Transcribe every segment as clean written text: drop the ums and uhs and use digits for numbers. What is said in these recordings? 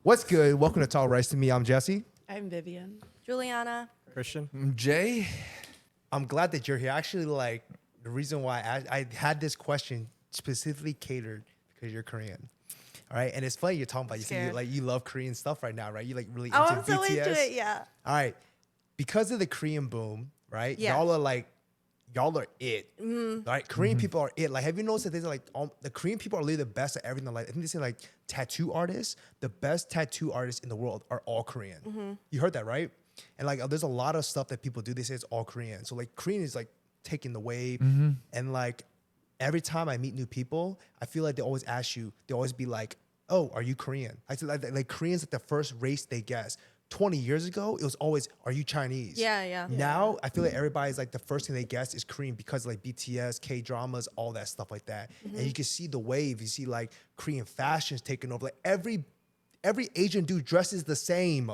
What's good? Welcome to Talk Rice to Me. I'm Jesse. I'm Vivian. Juliana. Christian. Jay. I'm glad that you're here. Actually, like the reason why I had this question specifically catered because you're Korean. All right, and it's funny you're talking about you love Korean stuff right now, right? You like really into I'm BTS. so into it, yeah. All right, because of the Korean boom, right? Yeah. Y'all are it. Right? Korean people are it. Like, have you noticed that there's like the Korean people are really the best at everything? Like, I think they say like tattoo artists, the best tattoo artists in the world are all Korean. You heard that, right? And like, there's a lot of stuff that people do. They say it's all Korean. So like, Korean is like taking the wave, and like every time I meet new people, I feel like they always ask you. They always be like, "Oh, are you Korean?" I said like Koreans like the first race they guess. 20 years ago, it was always, "Are you Chinese?" Yeah. Now, I feel like everybody's like the first thing they guess is Korean because like BTS, K-dramas, all that stuff like that. And you can see the wave. You see like Korean fashions taking over. Like every Asian dude dresses the same.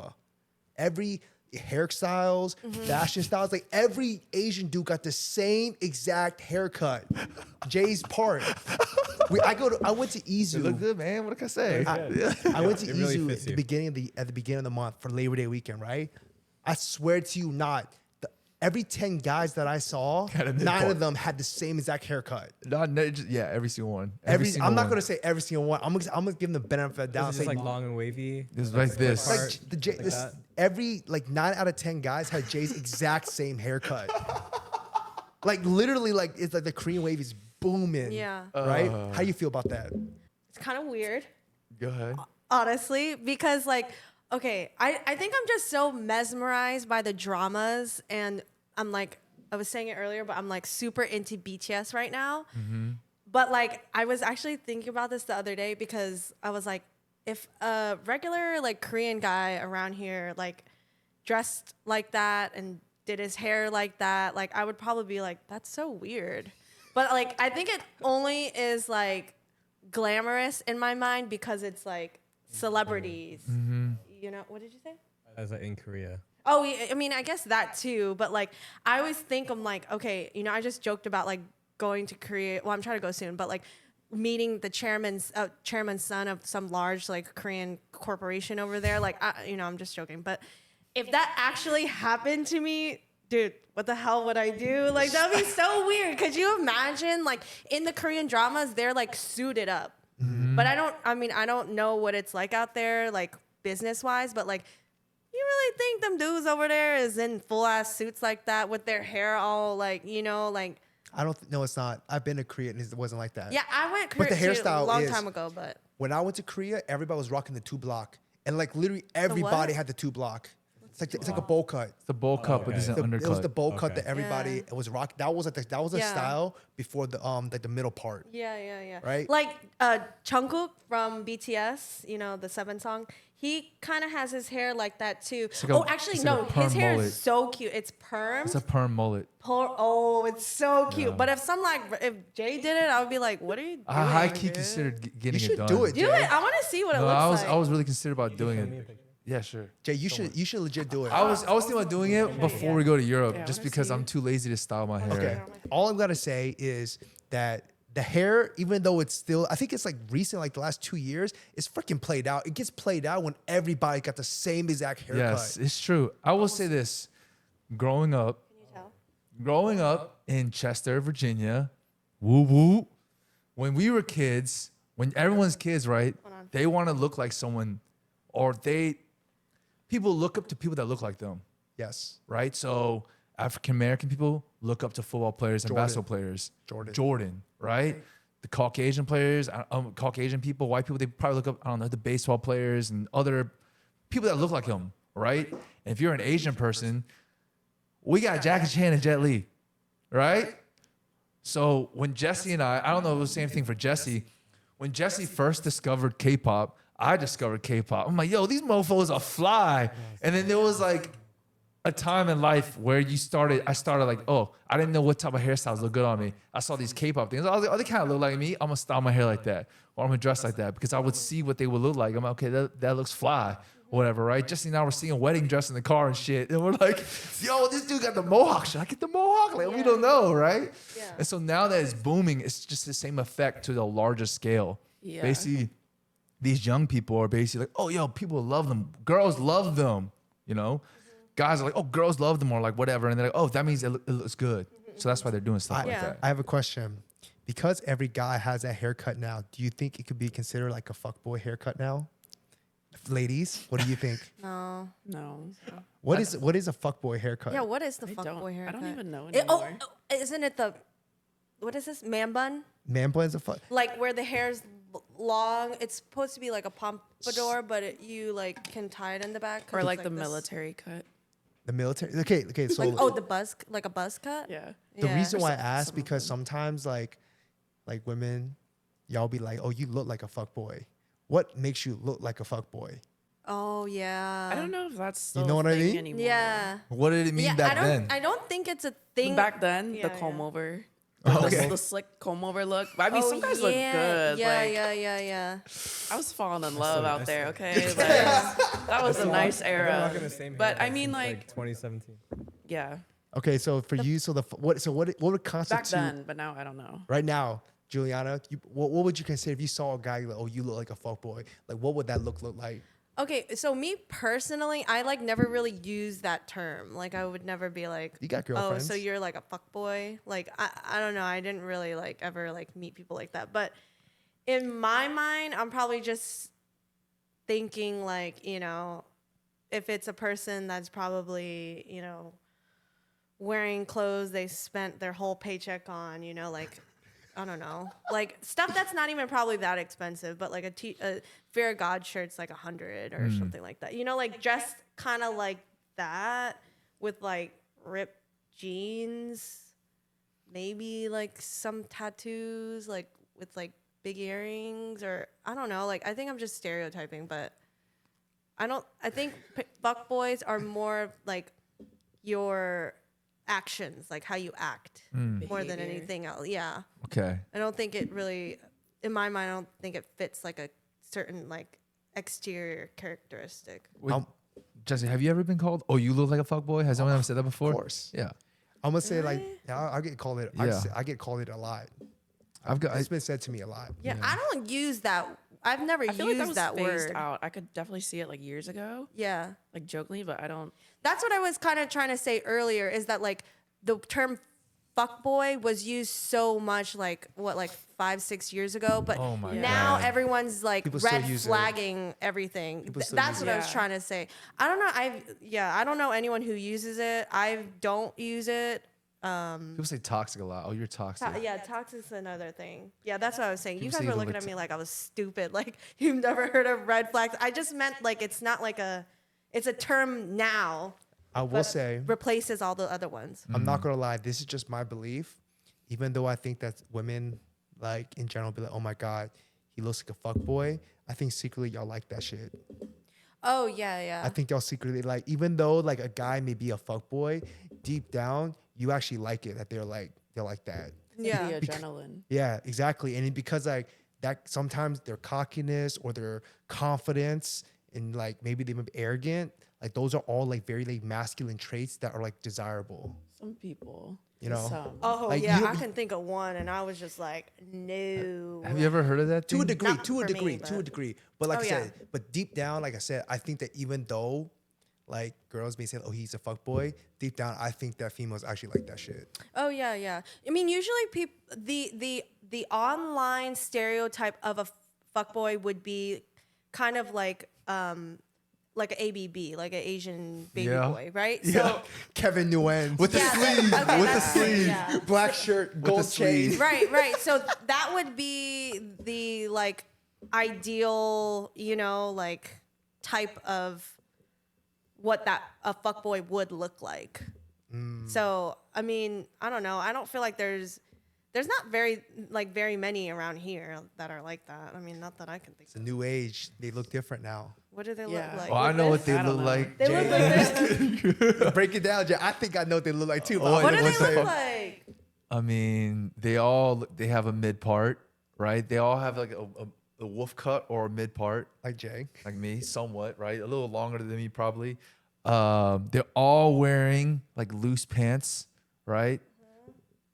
Every hairstyles, fashion styles, like every Asian dude got the same exact haircut. Jay's part. I went to Izu. You look good, man. What can I say? I went to It really Izu fits at the you. beginning of the month for Labor Day weekend, right? I swear to you not, every 10 guys that I saw, Had a 9 nipple. of them had the same exact haircut. Every single one. Single I'm not one. gonna say every single one. I'm gonna give them the benefit of the doubt. Is it Say, just like long and wavy? It's like this. like part, like this, that? every like 9 out of 10 guys had Jay's exact same haircut. Like literally, like it's like the Korean wave is booming. Yeah. Right? How you feel about that? It's kind of weird, Go ahead. honestly, because like, okay, I think I'm just so mesmerized by the dramas, and I'm like, I was saying it earlier, but I'm like super into BTS right now. But like, I was actually thinking about this the other day because I was like, if a regular like Korean guy around here like dressed like that and did his hair like that, like I would probably be like, that's so weird. But like, I think it only is like glamorous in my mind because it's like celebrities. You know, what did you say? As in Korea. Oh, I mean, I guess that too. But like, I always think I'm like, okay, you know, I just joked about like going to Korea. Well, I'm trying to go soon, but like meeting the chairman's son of some large like Korean corporation over there. Like, I'm just joking. But if that actually happened to me, dude, what the hell would I do? Like, that'd be so weird. Could you imagine? Like in the Korean dramas, they're like suited up. But I don't know what it's like out there, like business wise. But like, you really think them dudes over there is in full ass suits like that with their hair all like, like. I don't know. It's not. I've been to Korea and it wasn't like that. Yeah, I went But the Korea hairstyle a long is- time ago, but When I went to Korea, everybody was rocking the 2 block, and like literally everybody had the 2 block. It's like a bowl cut. It's the bowl cut, but it's an It undercut. was the bowl cut Okay. that everybody was rocking. That was a Yeah. style before the like the middle part. yeah. Right? Like Jungkook from BTS, the 7 song, he kind of has his hair like that too. like a- Actually, it's like a no, perm his hair mullet. is so cute. It's perm. It's a perm mullet. It's so cute. But if Jay did it, I would be like, what are you doing? I high key dude? considered getting You it should done. do it, Do Jay. it. I want to see what it No, looks I like. was really considered about doing it. Yeah, sure. Jay, you should legit do it. I was thinking about doing it before we go to Europe, Yeah, I just wanna because see. I'm too lazy to style my hair. Okay. All I'm gonna say is that the hair, even though it's still, I think it's like recent, like the last 2 years, it's freaking played out. It gets played out when everybody got the same exact haircut. Yes, it's true. I will say this: growing up in Chester, Virginia, woo woo. When we were kids, when everyone's kids, right? They want to look like someone, or people look up to people that look like them, Yes. right? So African American people look up to football players and Jordan. basketball players. Jordan. Right? The Caucasian players, Caucasian people, white people, they probably look up, I don't know, the baseball players and other people that look like them, right? And if you're an Asian person, we got Jackie Chan and Jet Li, right? So when Jesse and I don't know if it was the same thing for Jesse. When Jesse first discovered K-pop, I discovered K-pop. I'm like, yo, these mofos are fly. And then there was like a time in life where I started like, oh, I didn't know what type of hairstyles look good on me. I saw these K-pop things. I was like, oh, they kind of look like me. I'm gonna style my hair like that, or I'm gonna dress like that, because I would see what they would look like. I'm like, okay, that looks fly, whatever, right? Jesse and I were seeing a wedding dress in the car and shit, and we're like, yo, this dude got the mohawk. Should I get the mohawk? Like, we don't know, right? Yeah. And so now that it's booming, it's just the same effect to the larger scale. Yeah. Basically, these young people are basically like, oh, yo, people love them. Girls love them, you know? Guys are like, oh, girls love them or like whatever. And they're like, oh, that means it looks good. So that's why they're doing stuff like Yeah. that. I have a question. Because every guy has that haircut now, do you think it could be considered like a fuckboy haircut now? Ladies, what do you think? No. No. What is a fuckboy haircut? Yeah, what is the I fuckboy haircut? don't even know It- oh, anymore. oh, isn't it the, what is this, man bun? Man buns a fuck. Like where the hair's long. It's supposed to be like a pompadour, but you like can tie it in the back. 'cause Or it's like the this- military cut. The military. Okay. So Like, oh, the buzz, like a buzz cut? Yeah. the Yeah. reason why I Some- ask some of because them. sometimes like women, y'all be like, oh, you look like a fuckboy. What makes you look like a fuckboy? Oh, yeah. I don't know if that's still know a what I thing mean? anymore. Yeah. What did it mean Yeah, back I don't, then? I don't think it's a thing. Back then, Yeah, the comb yeah. over. Oh, The- okay. The slick comb over look. I mean, Oh, some guys look good. Yeah, like, yeah. I was falling in love out there, okay? Like, Yeah. that was a nice era. Rocking the same But haircut I mean, since, like, 2017. yeah, Okay, so for you, so what would constitute back then, but now I don't know. right now, Juliana? What would you consider if you saw a guy like, oh, you look like a fuckboy? Like, what would that look like? Okay, so me personally, I like never really use that term. Like I would never be like, You got oh, girlfriends. so you're like a fuckboy. Like I don't know. I didn't really like ever like meet people like that. But in my mind, I'm probably just thinking like, you know, if it's a person that's probably, you know, wearing clothes they spent their whole paycheck on, you know, like I don't know, like stuff that's not even probably that expensive, but like a Fear of God shirt's like 100 or something like that. You know, like dressed kind of like that with like ripped jeans, maybe like some tattoos, like with like big earrings, or I don't know. Like I think I'm just stereotyping, but I think fuckboys are more like your actions, like how you act, more than Behavior. anything else. Yeah. Okay. I don't think it really, in my mind, I don't think it fits like a certain like exterior characteristic. Wait, Jesse, have you ever been called, oh, you look like a fuckboy? Has anyone ever said that before? Of course. Yeah. I'm gonna say like, yeah, I get called it. Yeah. I get called it a lot. I've got, It's been said to me a lot. Yeah, I don't use that. I've never I feel like used that was phased word. out. I could definitely see it like years ago, Yeah. like jokingly, but I don't. That's what I was kind of trying to say earlier is that like the term fuckboy was used so much like 5-6 years ago, but Oh my now God. everyone's like People still red use it. flagging everything. People still That's use what it. I was Yeah. trying to say. I don't know. I don't know anyone who uses it. I don't use it. people say toxic a lot. Oh, you're toxic. Yeah, toxic's another thing. Yeah, that's what I was saying. You People guys say were you looking look at me like I was stupid. Like you've never heard of red flags. I just meant like it's not like it's a term now. I will but say, replaces all the other ones. I'm not gonna lie. This is just my belief. Even though I think that women, like in general, be like, "Oh my god, he looks like a fuckboy." I think secretly y'all like that shit. Oh yeah, yeah. I think y'all secretly like, even though like a guy may be a fuckboy, deep down you actually like it that they're like that. yeah. The adrenaline. Yeah, exactly. And because like that, sometimes their cockiness or their confidence and like maybe they may be arrogant, like those are all like very like masculine traits that are like desirable. Some people, You know? Some. Oh Like, yeah, you- I can think of one, and I was just like, no. Have you ever heard of that? To a thing? degree, Not to a for me, degree, to a but- degree. But like Oh, I said, yeah. but deep down, like I said, I think that even though like girls may say, "Oh, he's a fuckboy," deep down, I think that females actually like that shit. Oh yeah, yeah. I mean, usually people the online stereotype of a fuckboy would be kind of like an ABB, like an Asian baby Yeah. boy, right? Yeah, Kevin Nguyen With the Yeah, sleeve. okay, with the that's- sleeve. yeah. black shirt, gold the chain. sleeve. right. So that would be the like ideal, you know, like type of what that a fuckboy would look like. So I mean, I don't know. I don't feel like there's not very many around here that are like that. I mean, not that I can think It's a of. new age. They look different now. What do they Yeah. look like? Oh, I Like know what this? they I don't look know. like. They look like this. Break it down, Jay. I think I know what they look like too. But Oh, I What don't do know they what look they- like? I mean, they have a mid part, right? They all have like a wolf cut or a mid part, Like Jay. like me, somewhat, right? A little longer than me, probably. They're all wearing like loose pants, right?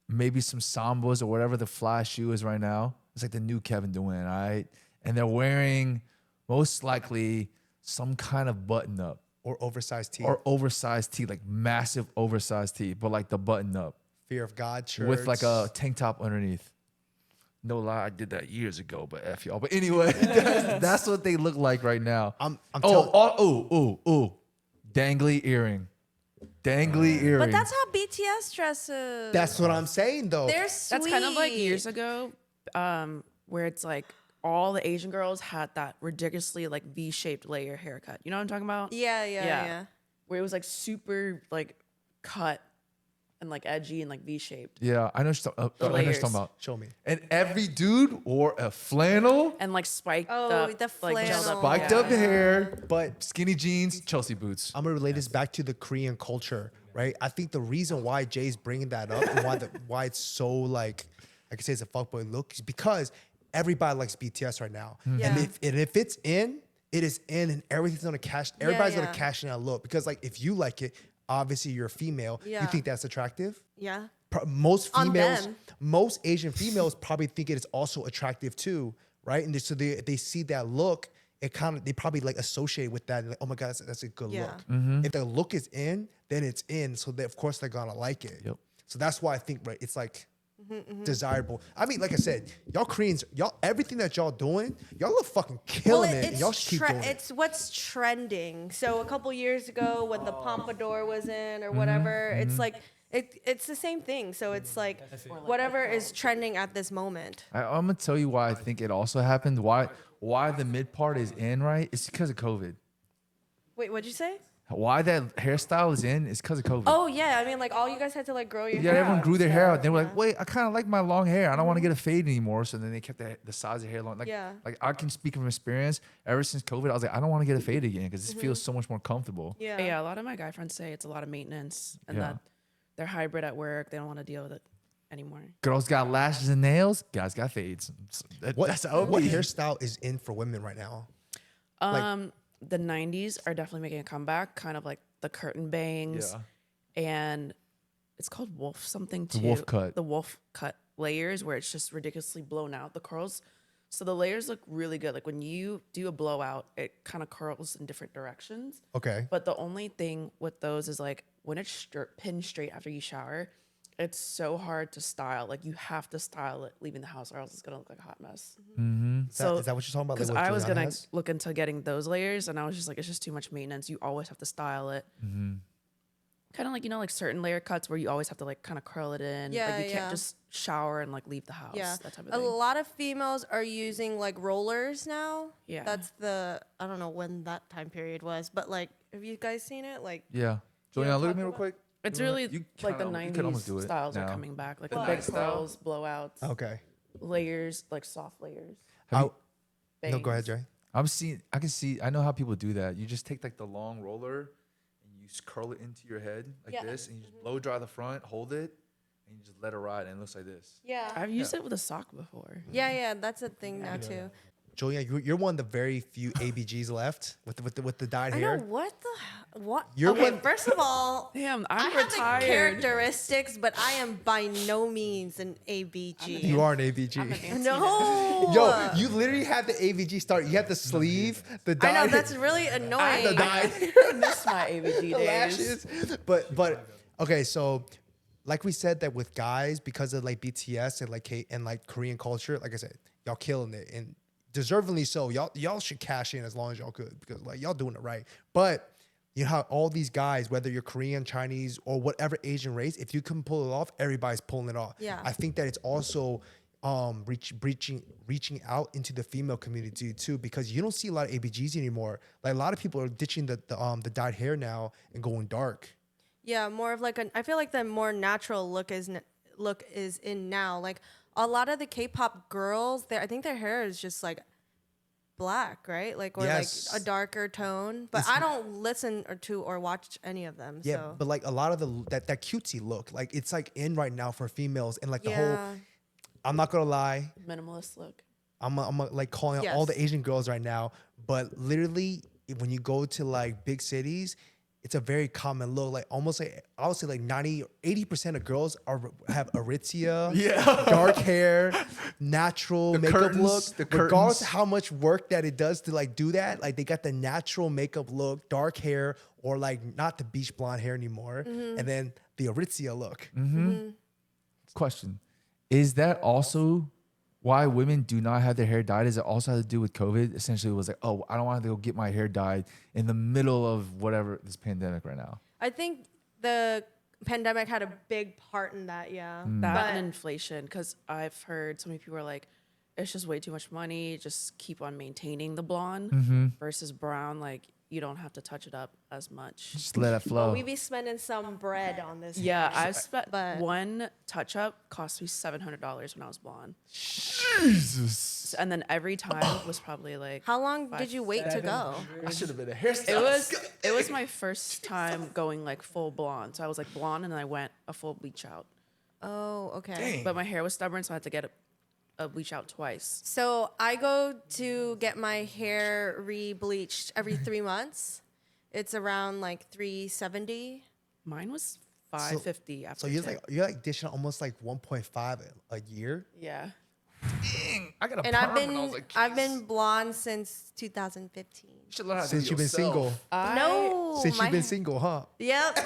Maybe some Sambas or whatever the fly shoe is right now. It's like the new Kevin Durant, right? And they're wearing most likely some kind of button up Or oversized tee. or oversized tee, like massive oversized tee, but like the button up Fear of God shirts. with like a tank top underneath. No lie, I did that years ago, but F y'all. But anyway, that's what they look like right now. I'm Dangly earring. Dangly earring. But that's how BTS dresses. That's what I'm saying though. They're sweet. That's kind of like years ago, where it's like all the Asian girls had that ridiculously like V-shaped layer haircut. You know what I'm talking about? Yeah. Where it was like super like cut and like edgy and like V-shaped. Yeah, I know what you're layers. talking about. Show me. And every dude wore a flannel, And like spiked Oh, up, the like gelled flannel. up. spiked yeah. up hair, But skinny jeans, Chelsea boots. I'm gonna relate this back to the Korean culture, right? I think the reason why Jay's bringing that up and why it's so like I could say it's a fuckboy look is because everybody likes BTS right now, Yeah. and if it's in, it is in, and everything's gonna cash. Everybody's yeah. gonna cash in that look because like if you like it, obviously you're a female. Yeah. You think that's attractive. Yeah. Most On females, them. most Asian females probably think it is also attractive too, right? And so they see that look, it kind of they probably like associate with that. Like, oh my god, that's a good Yeah. look. If the look is in, then it's in. So they, of course they're gonna like it. Yep. So that's why I think right, it's like desirable. I mean, like I said, y'all Koreans, y'all everything that y'all doing, y'all look fucking killing it. And y'all should keep doing it. It's what's trending. So a couple years ago, when the pompadour was in or whatever, it's like it's the same thing. So it's like whatever is trending at this moment. I'm gonna tell you why I think it also happened. Why the mid part is in, right? It's because of COVID. Wait, what'd you say? Why that hairstyle is in is because of COVID. Oh yeah, I mean like all you guys had to like grow your Yeah, hair everyone out grew and their hair stuff, out. They were yeah. like, wait, I kind of like my long hair. I don't want to get a fade anymore. So then they kept the size of hair long. Like, Yeah. like I can speak from experience. Ever since COVID, I was like, I don't want to get a fade again because this feels so much more comfortable. Yeah. Yeah, a lot of my guy friends say it's a lot of maintenance and Yeah. that they're hybrid at work. They don't want to deal with it anymore. Girls got lashes and nails. Guys got fades. That's how it What be. hairstyle is in for women right now? The 90s are definitely making a comeback, kind of like the curtain bangs. Yeah. And it's called wolf something too. wolf cut. The wolf cut layers where it's just ridiculously blown out, the curls. So the layers look really good. Like when you do a blowout, it kind of curls in different directions. Okay. But the only thing with those is like when it's pinned straight after you shower, it's so hard to style. Like you have to style it leaving the house or else it's going to look like a hot mess. Is that what you're talking about? Because Like what I was Juliana going has? to look into getting those layers and I was just like, it's just too much maintenance. You always have to style it. Kind of like, you know, like certain layer cuts where you always have to like kind of curl it in. Yeah, like you yeah. can't just shower and like leave the house. Yeah. That type of A thing. lot of females are using like rollers now. Yeah. That's I don't know when that time period was, but like, have you guys seen it? Like, Yeah. Juliana, look at me talk real about- quick. It's You wanna- really you like the kinda- you can almost do 90s it styles are now. coming back. Like The the big 90s style. curls, blowouts, Okay. layers, like soft layers. No, go ahead, bangs. Jay. I know how people do that. You just take like the long roller and you just curl it into your head like Yeah. this and you just blow dry the front, hold it, and you just let it ride and it looks like this. yeah. I've used it with a sock before. Yeah, that's a thing now too. Juliana, you're one of the very few ABGs left with the dyed I know hair. what. You're okay, one- first of all, Damn, I I'm have retired. the characteristics, but I am by no means an ABG. You are an ABG. I'm a fancy No. Yo, you literally have the AVG start. You have the sleeve, the dyed, I know that's really annoying. the dyed I miss my ABG the days. lashes. But okay, so like we said that with guys because of like BTS and like Korean culture, like I said, y'all killing it and deservingly so. Y'all should cash in as long as y'all could because like y'all doing it right. But you know how all these guys, whether you're Korean, Chinese, or whatever Asian race, if you can pull it off, everybody's pulling it off. Yeah. I think that it's also reaching out into the female community too, because you don't see a lot of ABGs anymore. Like a lot of people are ditching the dyed hair now and going dark. Yeah, more of like I feel like the more natural look is in now. Like a lot of the K-pop girls, I think their hair is just like black, right? Like or Yes. like a darker tone. But I don't listen or watch any of them. Yeah, So but like a lot of that cutesy look, like it's like in right now for females, and like the whole. I'm not gonna lie, Minimalist look. I'm like calling out all Yes. the Asian girls right now, but literally when you go to like big cities, it's a very common look. Like almost like I would say like 90 or 80% of girls have aritzia, dark hair, natural makeup curtains, look. the Regardless curtains. of how much work that it does to like do that, like they got the natural makeup look, dark hair, or like not the beach blonde hair anymore, and then the aritzia look. Question: is that also why women do not have their hair dyed? Is it also have to do with COVID? Essentially, it was like, oh, I don't want to go get my hair dyed in the middle of whatever this pandemic right now. I think the pandemic had a big part in that. Yeah. That But- and inflation, because I've heard so many people are like, it's just way too much money. Just keep on maintaining the blonde versus brown. Like you don't have to touch it up as much. Just let it flow. we be spending some bread on this. Yeah, hair. I spent but- one touch up cost me $700 when I was blonde, Jesus. and then every time was probably like How long did you wait to go? I should have been a hairstylist. it was my first time going like full blonde. So I was like blonde, and then I went a full bleach out. Oh, okay. Dang. But my hair was stubborn, so I had to get a bleach out twice. So I go to get my hair re-bleached every 3 months. It's around like $370. Mine was $550 after. So you're tip. like dishing almost like 1.5 a year. Yeah. I got a And perm, and I was like, I've been blonde since 2015. you should learn how to Since do you've been yourself. single. No, Since my you've been hair- single, huh? Yep.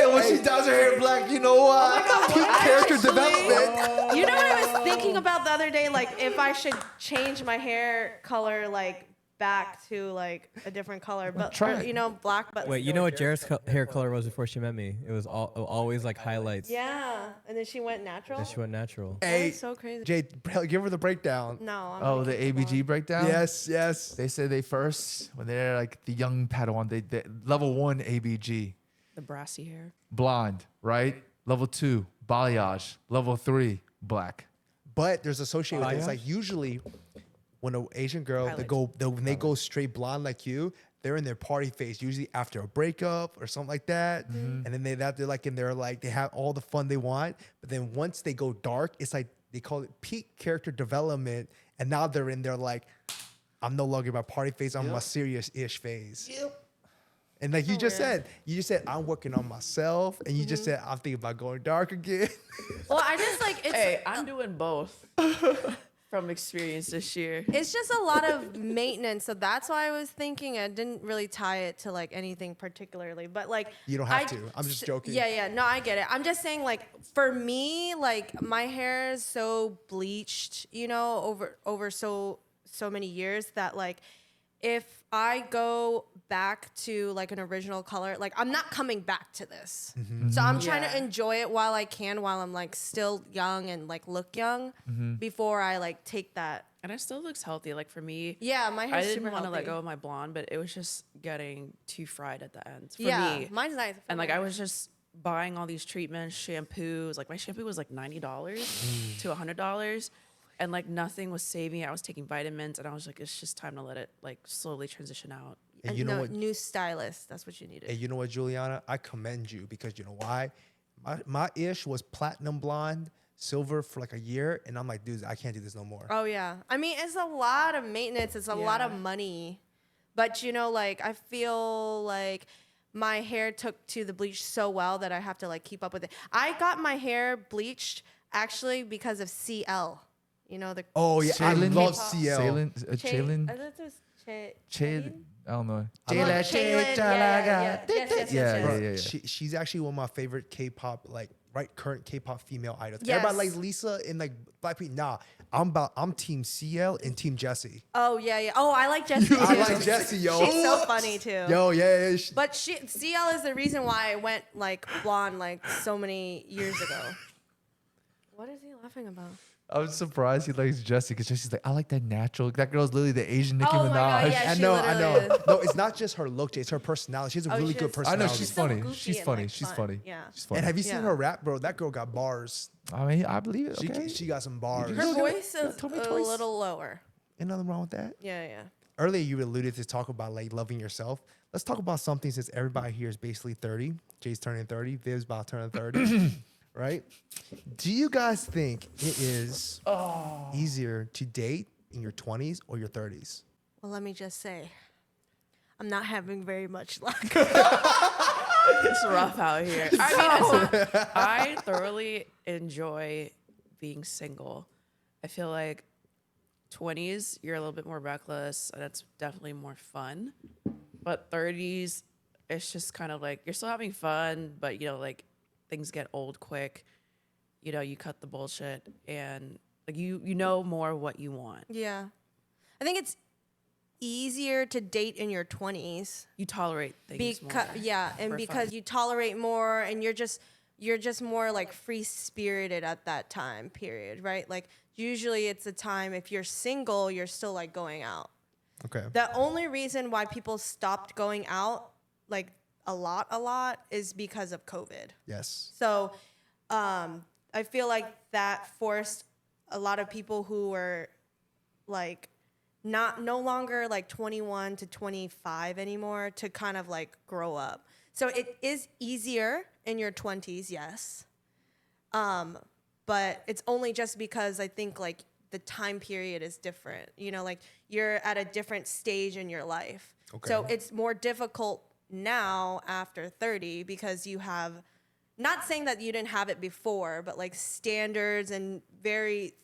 And when she dyes her hair black, you know what? Peak character development. You know what I was thinking about the other day? Like if I should change my hair color like back to like a different color, but try or, it. you know, black. But Wait, you know what Jared's hair color was before she met me? It was always like highlights. yeah, and then she went natural. Then she went natural. Hey, That's so crazy. Jay, give her the breakdown. No. I'm Oh, gonna the keep it blonde. ABG breakdown? Yes, yes. They said they first, when they're like the young Padawan, they level 1 ABG, The brassy hair. blonde, right? Level 2, balayage. Level 3, black. But there's associated with it. It's Balayage? like usually when an Asian girl Highlights. when they go straight blonde like you, they're in their party phase, usually after a breakup or something like that. And then they're like in their like they have all the fun they want. But then once they go dark, it's like they call it peak character development. And now they're in their like, I'm no longer in my party phase, I'm in my serious-ish phase. And like you just said, I'm working on myself, and you just said I'm thinking about going dark again. Well, I just like it's. Hey, I'm doing both from experience this year. It's just a lot of maintenance, so that's why I was thinking. I didn't really tie it to like anything particularly, but like You don't have to. I'm just joking. Yeah. No, I get it. I'm just saying, like for me, like my hair is so bleached, you know, over so many years that like if I go back to like an original color, like I'm not coming back to this. So I'm trying to Yeah. enjoy it while I can, while I'm like still young and like look young, before I like take that. And it still looks healthy. Like for me, Yeah, my I hair's didn't super want to let healthy. go of my blonde, but it was just getting too fried at the end for Yeah, me. mine's nice. And like I was just buying all these treatments, shampoos. Like my shampoo was like $90 to $100, and like nothing was saving. I was taking vitamins, and I was like, it's just time to let it like slowly transition out. And you know no, what? new stylist. That's what you needed. And you know what, Juliana? I commend you because you know why? My ish was platinum blonde, silver for like a year, and I'm like, dude, I can't do this no more. Oh yeah. I mean, it's a lot of maintenance. It's a lot of Yeah. money. But you know, like I feel like my hair took to the bleach so well that I have to like keep up with it. I got my hair bleached actually because of CL. You know the Oh yeah, I Shaylin? love CL. Shaylin? I thought it was Shaylin? I don't know. Yes. Yeah. She's actually one of my favorite K-pop, like current K-pop female idols. Yes. Everybody likes Lisa and like Blackpink. Nah, I'm team CL and team Jessie. Oh yeah. Oh, I like Jessie. I too. like Jessie, yo. She's so funny too. Yo, yeah. But CL is the reason why I went like blonde like so many years ago. What is he laughing about? I'm surprised he likes Jessie because Jessie's like, I like that natural. That girl's literally the Asian Nicki Oh Minaj. my God, yeah. I she know. literally is. No, it's not just her look, Jay. It's her personality. She has a Oh, really she good is. I personality. know she's so funny. goofy She's and, funny. like, She's fun. funny. Yeah. She's funny. And have you seen Yeah. her rap, bro? That girl got bars. I mean, I believe it. Okay. She got some bars. Her voice is told me a twice. little lower. Ain't nothing wrong with that. Yeah. Earlier, you alluded to talk about like loving yourself. Let's talk about something since everybody here is basically 30. Jay's turning 30. Viv's about turning 30. Right? Do you guys think it is easier to date in your 20s or your 30s? Well, let me just say, I'm not having very much luck. It's rough out here. I thoroughly enjoy being single. I feel like 20s, you're a little bit more reckless, and it's definitely more fun. But 30s, it's just kind of like you're still having fun, but like things get old quick. You cut the bullshit, and like you know more what you want. Yeah. I think it's easier to date in your 20s. You tolerate things more. Yeah, and for because fun. you tolerate more, and you're just more like free spirited at that time period, right? Like usually it's a time, if you're single, you're still like going out. Okay. The only reason why people stopped going out like a lot is because of COVID. Yes. So I feel like that forced a lot of people who were like no longer like 21 to 25 anymore to kind of like grow up. So it is easier in your 20s, yes. But it's only just because I think like the time period is different. Like you're at a different stage in your life. Okay. So it's more difficult now after 30 because you have, not saying that you didn't have it before, but like standards and very,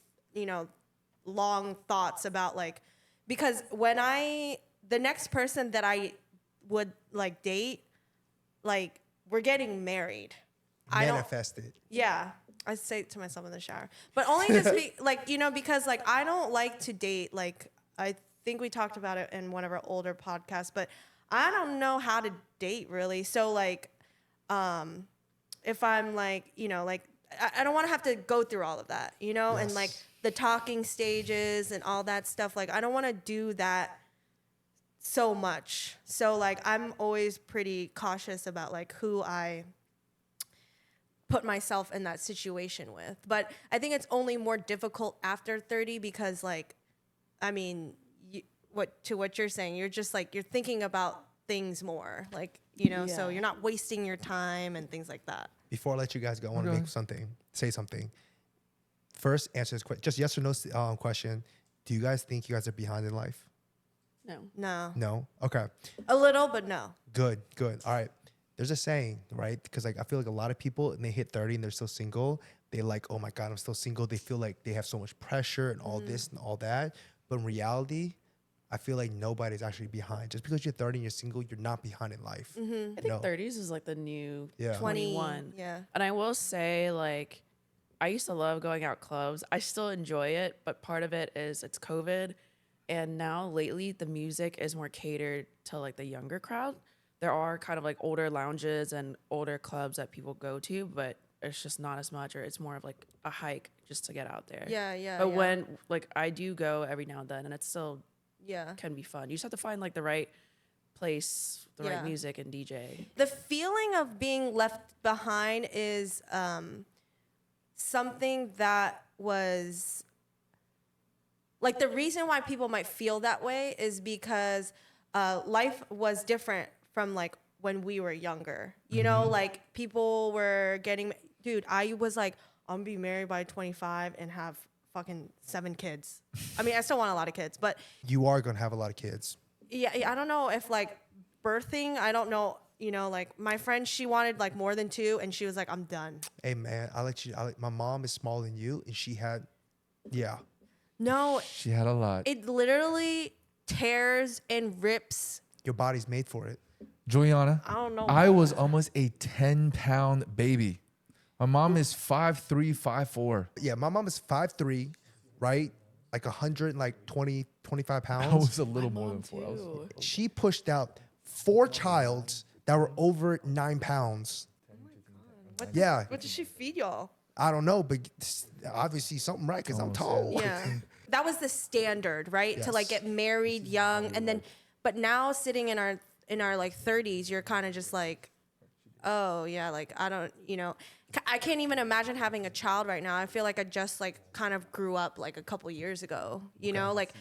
long thoughts about like, because the next person that I would like date, like we're getting married. Manifested. Yeah. I say it to myself in the shower, but only just because like I don't like to date. Like I think we talked about it in one of our older podcasts, but I don't know how to date really. So like, if I'm like, like I don't want to have to go through all of that, and like the talking stages and all that stuff. Like I don't want to do that so much. So like I'm always pretty cautious about like who I put myself in that situation with. But I think it's only more difficult after 30 because like, I mean, what you're saying, you're just like, you're thinking about things more, like, so you're not wasting your time and things like that. Before I let you guys go, I want to say something. First, answer this question. Just yes or no question. Do you guys think you guys are behind in life? No. No? Okay. A little, but no. Good. All right. There's a saying, right? Because like I feel like a lot of people, and they hit 30 and they're still single, they like, oh my God, I'm still single. They feel like they have so much pressure and all this and all that. But in reality, I feel like nobody's actually behind. Just because you're 30 and you're single, you're not behind in life. I think 30s is like the new 21. Yeah. And I will say, like, I used to love going out clubs. I still enjoy it, but part of it is it's COVID. And now lately, the music is more catered to like the younger crowd. There are kind of like older lounges and older clubs that people go to, but it's just not as much, or it's more of like a hike just to get out there. Yeah. But when like I do go every now and then, and it's still can be fun. You just have to find like the right place, the right music and DJ. The feeling of being left behind is something that was like, the reason why people might feel that way is because life was different from like when we were younger. You know, like people were getting, dude, I was like, I'm gonna be married by 25 and have fucking 7 kids. I mean, I still want a lot of kids, but You are going to have a lot of kids. yeah, I don't know if like birthing, I don't know, like my friend, she wanted like more than 2 and she was like, I'm done. Hey man, my mom is smaller than you and she had, No, She had a lot. it literally tears and rips. your body's made for it. Juliana, I don't know. I was almost a 10-pound baby. My mom is 5'3", 5'4". Yeah, my mom is 5'3", right? Like 120, 25 pounds. I was a little more than 4. I was, Too. She pushed out 4 childs that were over 9 pounds. Yeah, What did she feed y'all? I don't know, but obviously something right because I'm tall. Yeah. That was the standard, right? To like Yes. get married young, and then, but now sitting in our like 30s, you're kind of just like, oh yeah, like I don't, I can't even imagine having a child right now. I feel like I just like kind of grew up like a couple years ago, like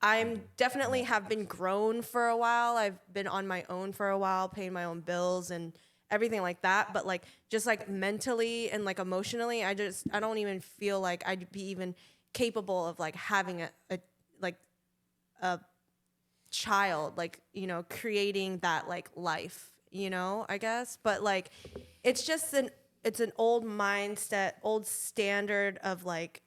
I'm definitely have been grown for a while. I've been on my own for a while, paying my own bills and everything like that. But like, just like mentally and like emotionally, I don't even feel like I'd be even capable of like having a child, like, you know, creating that like life, you know, I guess. But like, it's an old mindset, old standard of like,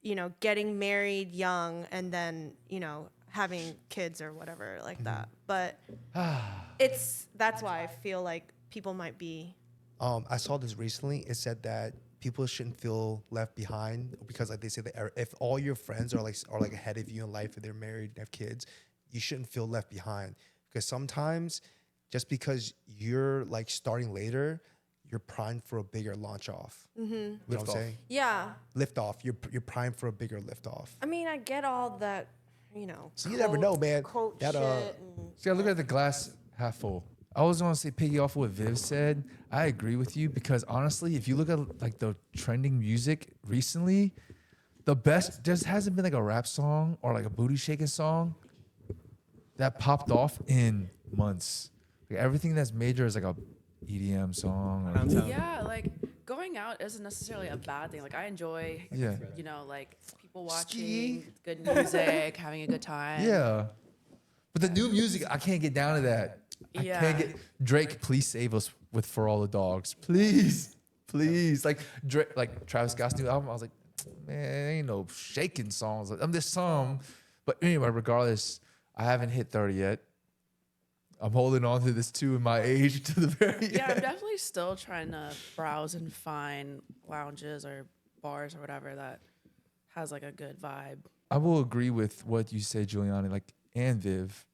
you know, getting married young and then, you know, having kids or whatever like that. But that's why I feel like people might be. I saw this recently. It said that people shouldn't feel left behind because, like they say, that if all your friends are like ahead of you in life, if they're married and have kids, you shouldn't feel left behind. Because sometimes, just because you're like starting later, you're primed for a bigger launch off. Mm-hmm. You know what I'm saying? Yeah. Lift off. You're primed for a bigger lift off. I mean, I get all that, you know. So you never know, man. Quote That, shit. And, See, I look at the glass half full. I was going to say, piggy off what Viv said. I agree with you because honestly, if you look at like the trending music recently, the best just hasn't been like a rap song or like a booty shaking song that popped off in months. Like everything that's major is like a EDM song. Or, Downtown. Yeah, like going out isn't necessarily a bad thing. Like I enjoy, yeah, you know, like people Ski. watching good music, having a good time. yeah. But the new music, I can't get down to that. I Yeah. can't get Drake. Please save us with "For All the Dogs," please, please. Like Drake, like Travis Scott's new album. I was like, man, ain't no shaking songs. Like, there's some, but anyway, regardless, I haven't hit 30 yet. I'm holding on to this too in my age to the very Yeah, I'm end. definitely still trying to browse and find lounges or bars or whatever that has like a good vibe. I will agree with what you say, Giuliani. Like, and Viv,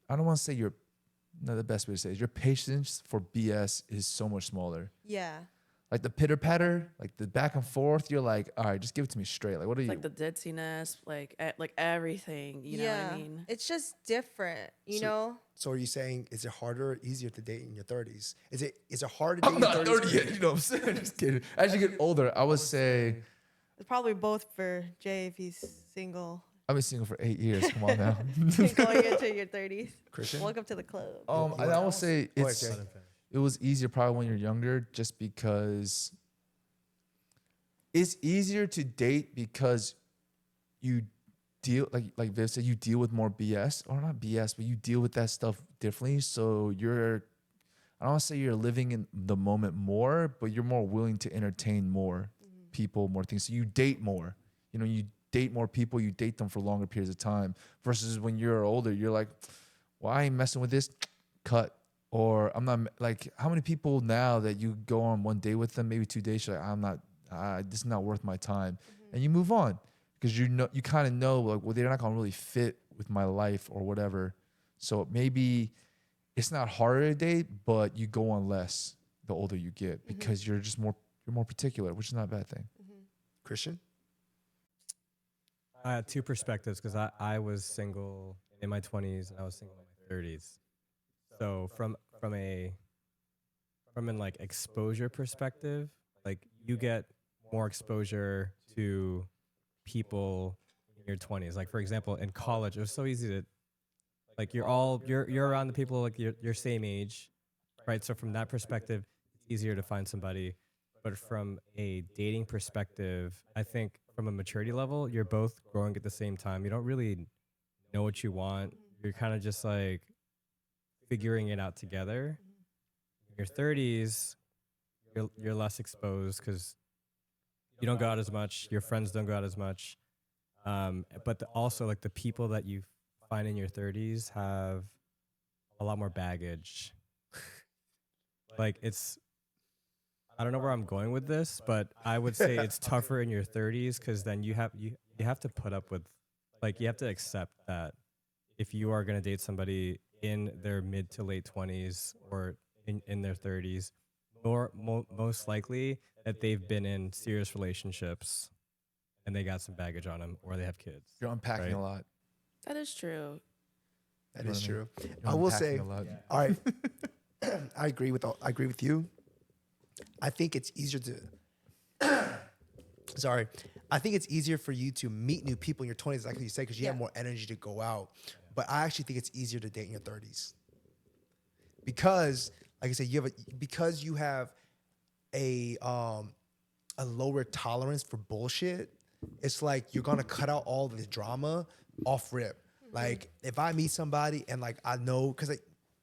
I don't want to say you're. No, the best way to say it is your patience for BS is so much smaller. yeah. Like the pitter patter, like the back and forth. You're like, all right, just give it to me straight. Like, what are you? Like the ditziness, like like everything. You know what I mean? It's just different, you know? So are you saying, is it harder or easier to date in your 30s? Is it harder to date I'm in your not 30s? 30 yet. You know what I'm saying? Just kidding. As you get older, I would say It's probably both for Jay if he's single. I've been single for 8 years. Come on now. Going into your 30s. Christian? Welcome to the club. And I will say Go ahead, Jay. it was easier probably when you're younger, just because it's easier to date because you deal like Viv said, you deal with more BS or not BS, but you deal with that stuff differently. So I don't want to say you're living in the moment more, but you're more willing to entertain more people, more things. So you date more. You know, you date more people, you date them for longer periods of time. Versus when you're older, you're like, well, I ain't messing with this, cut. Or I'm not like, how many people now that you go on one day with them, maybe 2 days, you're like, I'm not, this is not worth my time. And you move on because you kind of know, like, well, they're not going to really fit with my life or whatever. So maybe it's not harder to date, but you go on less the older you get because you're more particular, which is not a bad thing. Christian? I had two perspectives because I was single in my 20s and I was single in my 30s. So from an like exposure perspective, like you get more exposure to people in your 20s. Like for example, in college, it was so easy to like you're around the people like your same age, right? So from that perspective, it's easier to find somebody. But from a dating perspective, I think from a maturity level, you're both growing at the same time. You don't really know what you want. You're kind of just like figuring it out together. In your 30s, you're less exposed because you don't go out as much. Your friends don't go out as much. But also like the people that you find in your 30s have a lot more baggage. Like I don't know where I'm going with this, but I would say it's tougher in your 30s because then you have to put up with, like, you have to accept that if you are going to date somebody in their mid to late 20s or in their 30s, most likely that they've been in serious relationships and they got some baggage on them or they have kids. You're unpacking Right. a lot. That is true. That You know is what I mean? true. You're I will unpacking say, a lot. all right, I agree with you. I think it's easier to. Sorry, I think it's easier for you to meet new people in your 20s, like you said, because you have more energy to go out. But I actually think it's easier to date in your 30s because, like I said, because you have a lower tolerance for bullshit. It's like you're gonna cut out all the drama off rip. Like if I meet somebody and like I know, because like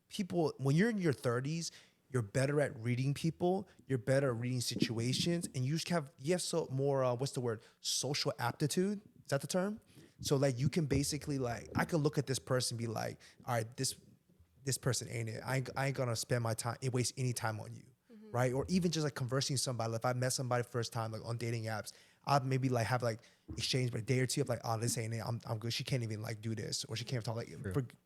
people, when you're in your 30s, you're better at reading people, you're better at reading situations, and you have so more what's the word, social aptitude, is that the term? So like you can basically, like, I could look at this person and be like, all right, this person ain't it. I ain't gonna spend my time and waste any time on you, right? Or even just like conversing with somebody. Like if I met somebody first time, like on dating apps, I'd maybe like have like exchange by a day or two of like, oh, this ain't it. I'm good. She can't even like do this, or she can't talk. Like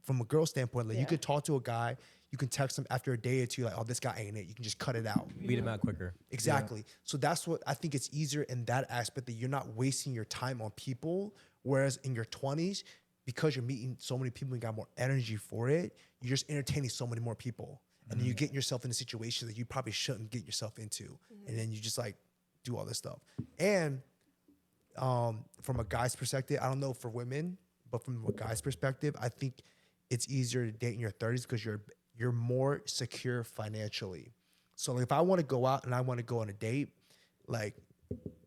from a girl standpoint, like you could talk to a guy, you can text him after a day or two, like, oh, this guy ain't it. You can just cut it out. Weed them out quicker. Exactly. So that's what I think, it's easier in that aspect, that you're not wasting your time on people. Whereas in your 20s, because you're meeting so many people and got more energy for it, you're just entertaining so many more people. And then you get yourself in a situation that you probably shouldn't get yourself into. And then you just like do all this stuff. And from a guy's perspective, I don't know for women, but from a guy's perspective, I think it's easier to date in your 30s because you're more secure financially. So like if I want to go out and I want to go on a date, like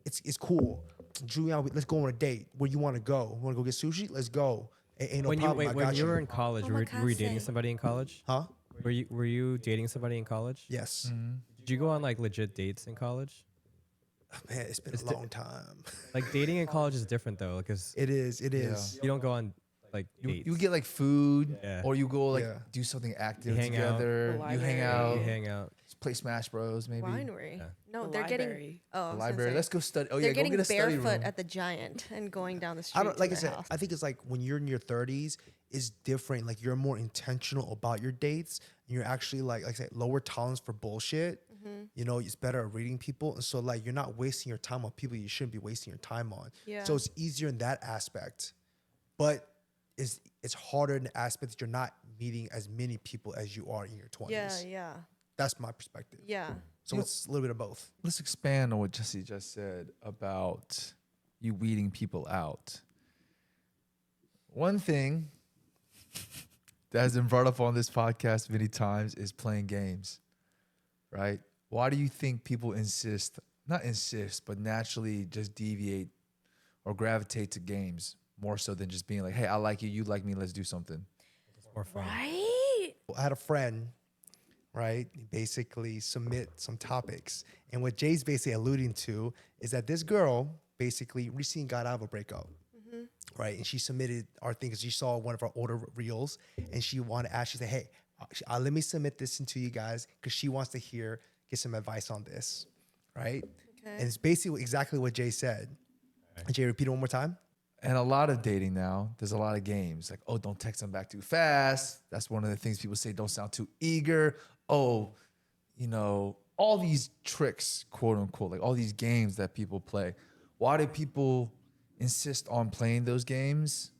it's cool. Julian, let's go on a date. Where you want to go? Want to go get sushi? Let's go. Ain't no When problem. when you were in college, were you dating Omakase. somebody in college? Huh? Were you dating somebody in college? Yes. Did you go on like legit dates in college? Man, it's been a long time. Like dating in college is different though, because It is. It is. you don't go on like You, dates. you get like food, Yeah. or you go like Yeah. do something active hang out. together. The You hang library. out, You hang out. play Smash Bros. Maybe Winery. Yeah. No, The they're getting. library. Oh, I the was gonna library. say, Let's go study. Oh they're yeah, go getting get a study barefoot room. at the Giant and going down the street. I don't, like to I their said, house. I think it's like when you're in your 30s, it's different. Like you're more intentional about your dates. And you're actually like I said, lower tolerance for bullshit. You know, it's better at reading people. And so like you're not wasting your time on people you shouldn't be wasting your time on. Yeah. So it's easier in that aspect. But it's harder in the aspect that you're not meeting as many people as you are in your 20s. Yeah. That's my perspective. Yeah. So it's a little bit of both. Let's expand on what Jesse just said about you weeding people out. One thing that has been brought up on this podcast many times is playing games, right? Why do you think people not insist, but naturally just deviate or gravitate to games more so than just being like, hey, I like you, you like me, let's do something? It's more fun. Right. I had a friend, right? Basically submit some topics. And what Jay's basically alluding to is that this girl basically recently got out of a breakup, right? And she submitted our thing because she saw one of our older reels and she wanted to ask, she said, hey, let me submit this into you guys because she wants to get some advice on this, right? Okay. And it's basically exactly what Jay said. Jay, repeat it one more time. And a lot of dating now, there's a lot of games like, oh, don't text them back too fast. That's one of the things people say, don't sound too eager. Oh, you know, all these tricks, quote unquote, like all these games that people play. Why do people insist on playing those games?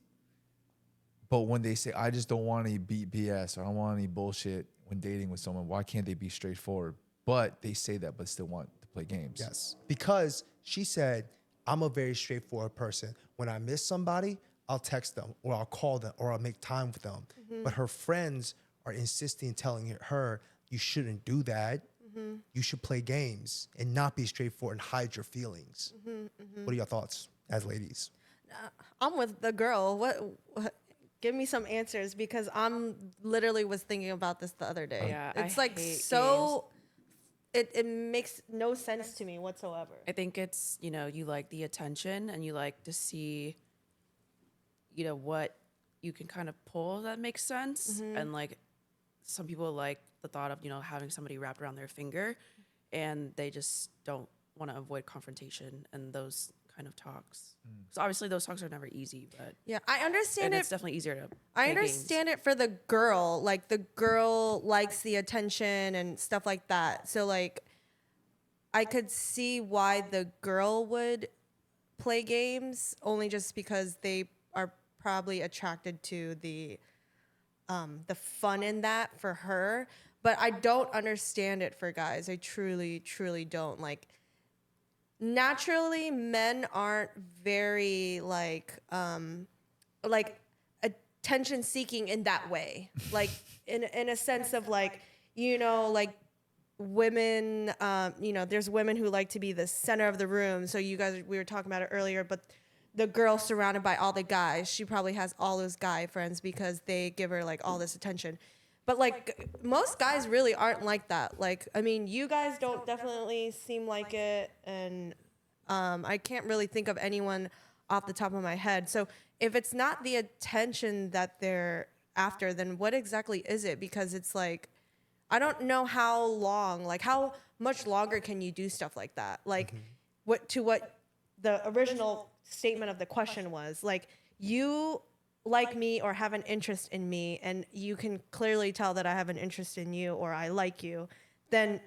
But when they say, I just don't want any BS or I don't want any bullshit when dating with someone, why can't they be straightforward? But they say that, but still want to play games. Yes. Because she said, I'm a very straightforward person. When I miss somebody, I'll text them or I'll call them or I'll make time with them. But her friends are insisting, telling her, you shouldn't do that. You should play games and not be straightforward and hide your feelings. What are your thoughts as ladies? I'm with the girl. What? Give me some answers because I'm literally was thinking about this the other day. Yeah, It's I like hate so. It makes no sense to me whatsoever. I think it's, you like the attention and you like to see, what you can kind of pull that makes sense. And like some people like the thought of, having somebody wrapped around their finger and they just don't want to avoid confrontation and those kind of talks. So obviously those talks are never easy, but Yeah, I understand and it. it's definitely easier to I play games. understand it for the girl. Like the girl likes the attention and stuff like that. So like I could see why the girl would play games only just because they are probably attracted to the fun in that for her. But I don't understand it for guys. I truly, truly don't. Like naturally men aren't very like attention seeking in that way, like in a sense of like like women, there's women who like to be the center of the room. So you guys, we were talking about it earlier, but the girl surrounded by all the guys, she probably has all those guy friends because they give her like all this attention. But like most guys really aren't like that. Like, I mean, you guys don't definitely seem like it, and I can't really think of anyone off the top of my head. So if it's not the attention that they're after, then what exactly is it? Because it's like, I don't know how long, like how much longer can you do stuff like that? Like what the original statement of the question was, like, you like me or have an interest in me, and you can clearly tell that I have an interest in you or I like you, then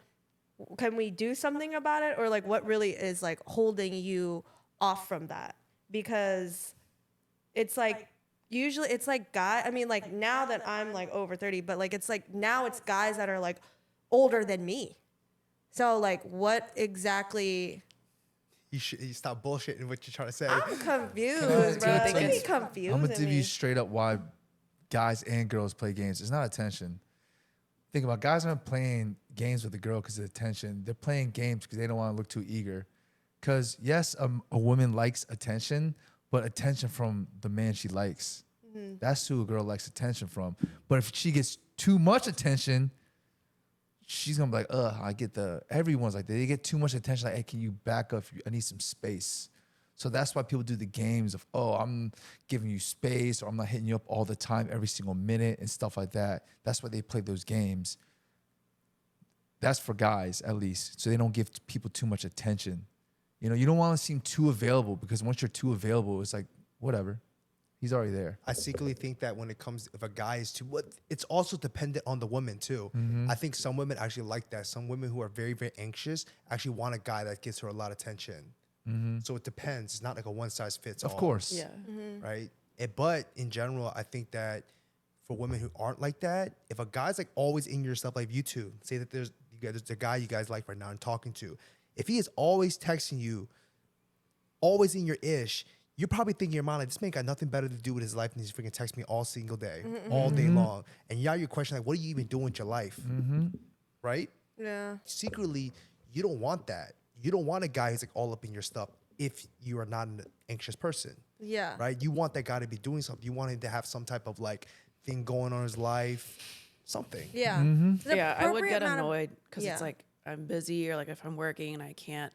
can we do something about it? Or like what really is like holding you off from that? Because it's like usually it's like I mean, like now that I'm like over 30, but like it's like now it's guys that are like older than me. So like what exactly? You stop bullshitting what you're trying to say. I'm confused, Can bro. I tell It you- be confusing. I'm gonna give me. you straight up why guys and girls play games. It's not attention. Think about it, guys aren't playing games with a girl because of attention. They're playing games because they don't want to look too eager. Because yes, a woman likes attention, but attention from the man she likes. That's who a girl likes attention from. But if she gets too much attention, she's gonna be like, I get everyone's like that. They get too much attention. Like, hey, can you back up? I need some space. So that's why people do the games of, I'm giving you space, or I'm not hitting you up all the time, every single minute, and stuff like that. That's why they play those games. That's for guys, at least, so they don't give people too much attention. You know, you don't want to seem too available, because once you're too available, it's like, whatever. He's already there. I secretly think that when it comes, if a guy is too, it's also dependent on the woman too. I think some women actually like that. Some women who are very, very anxious actually want a guy that gives her a lot of attention. So it depends. It's not like a one size fits all. Of course. Yeah. Right? But in general, I think that for women who aren't like that, if a guy's like always in your stuff, like you two, say that there's a guy you guys like right now and talking to, if he is always texting you, always in your ish, you're probably thinking in your mind, like, this man got nothing better to do with his life than he's freaking text me all single day, all day long. And now you're questioning, like, what are you even doing with your life? Right? Yeah. Secretly, you don't want that. You don't want a guy who's like all up in your stuff if you are not an anxious person. Yeah. Right? You want that guy to be doing something. You want him to have some type of like thing going on in his life, something. Yeah. The Yeah, I would appropriate get amount of- annoyed because yeah. it's like I'm busy, or like if I'm working and I can't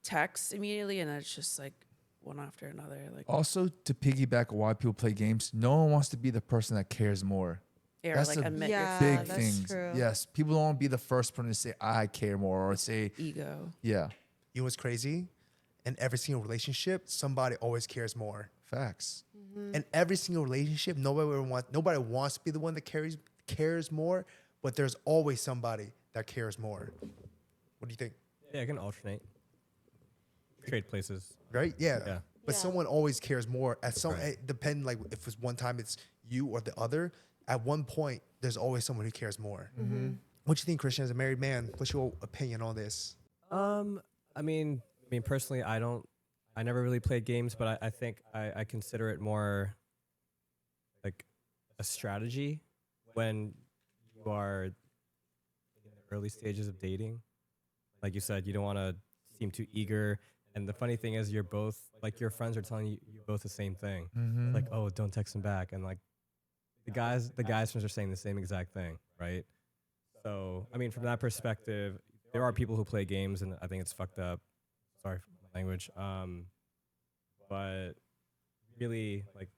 text immediately, and it's just like one after another. Like, Also, to piggyback on why people play games, no one wants to be the person that cares more. or that's like a admit Yeah, your Big that's things. true. Yes, people don't want to be the first person to say I care more, or say ego. yeah. You know what's crazy? In every single relationship, somebody always cares more. Facts. In every single relationship, nobody wants to be the one that cares more, but there's always somebody that cares more. What do you think? Yeah, I can alternate. Trade places. Right? Yeah. Yeah. But Yeah. someone always cares more. At some, it depend, like if it's one time it's you or the other. At one point, there's always someone who cares more. What do you think, Christian, as a married man? What's your opinion on this? I mean, personally, I never really played games, but I think I consider it more like a strategy when you are in the early stages of dating. Like you said, you don't want to seem too eager. And the funny thing is, you're both, like, your friends are telling you both the same thing. Like, oh, don't text him back. And like the guys friends are saying the same exact thing, right? So, I mean, from that perspective, there are people who play games, and I think it's fucked up. Sorry for my language. But really, like,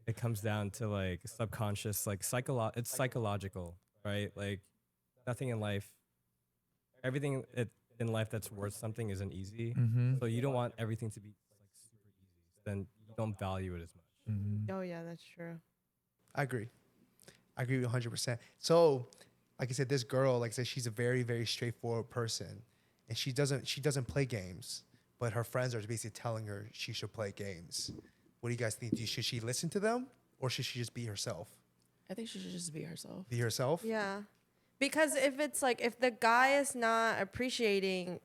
it comes down to like subconscious, like it's psychological, right? Like, nothing in life, everything in life that's worth something isn't easy. So you don't want everything to be like super easy. Then you don't value it as much. Oh yeah, that's true. I agree. I agree with you 100%. So, like I said, this girl, like I said, she's a very, very straightforward person, and she doesn't play games, but her friends are basically telling her she should play games. What do you guys think? Should she listen to them, or should she just be herself? I think she should just be herself. Be herself? Yeah. Because if it's like, if the guy is not appreciating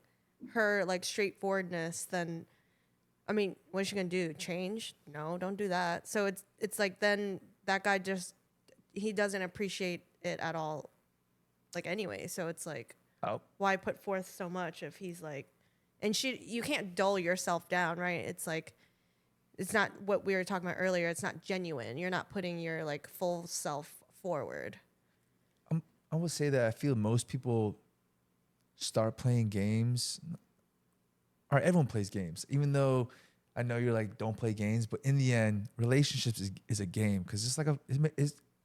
her like straightforwardness, then I mean, what's she gonna do? Change? No, don't do that. So it's like, then that guy he doesn't appreciate it at all, like, anyway. So it's like, Oh. why put forth so much if he's like, And you can't dull yourself down, right? It's like, it's not what we were talking about earlier. It's not genuine. You're not putting your like full self forward. I would say that I feel most people start playing games, or everyone plays games, even though I know you're like, don't play games, but in the end, relationships is a game, because it's like